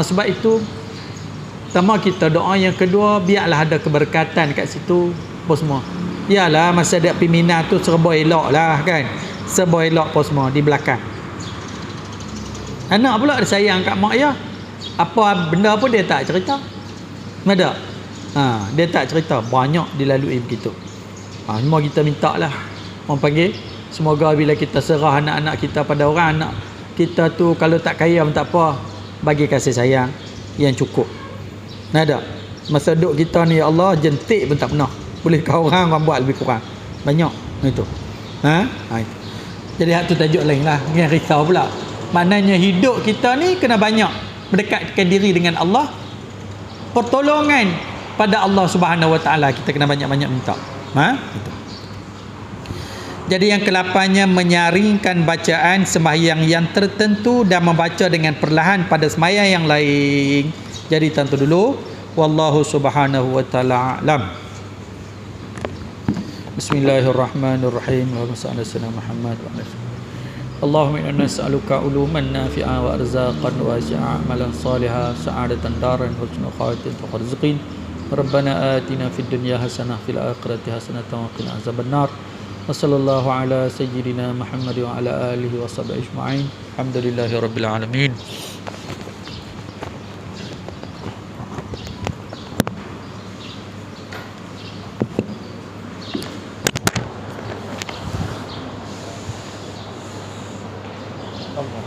Sebab itu pertama kita doa, yang kedua biarlah ada keberkatan kat situ apa semua. Yalah masa ada pimpinan tu serba elok lah kan. Serba elok apa semua di belakang. Anak pula dia sayang kat mak ya. Apa benda pun dia tak cerita. Ada? Dia tak cerita. Banyak dilalui begitu. Semua kita minta lah. Orang panggil. Semoga bila kita serah anak-anak kita pada orang, anak kita tu kalau tak kaya pun tak apa, bagi kasih sayang yang cukup. Ada? Masa duduk kita ni ya Allah, jentik pun tak pernah. Boleh kau orang buat lebih kurang. Banyak. Itu. Jadi hak tu tajuk lain lah. Yang risau pula. Maknanya hidup kita ni kena banyak mendekatkan diri dengan Allah. Pertolongan pada Allah Subhanahu Wa Taala kita kena banyak-banyak minta. Itu. Jadi yang ke-8-nya menyaringkan bacaan sembahyang yang tertentu dan membaca dengan perlahan pada sembahyang yang lain. Jadi tentu dulu. Wallahu Subhanahu Wa Taala a'lam. Bismillahirrahmanirrahim. Allahumma salli ala Muhammad wa ala Allahumma inna nas'aluka uluman nafi'a wa arzaqan wasi'a amalan salihan sa'adatan daran husnul khatimah wa rizqin. Rabbana atina fid dunya hasanah fil akhirati hasanah wa qina azabannar. Wa sallallahu ala sayyidina Muhammad wa ala alihi wa sahbihi ajma'in. Alhamdulillahirabbil alamin. Allah.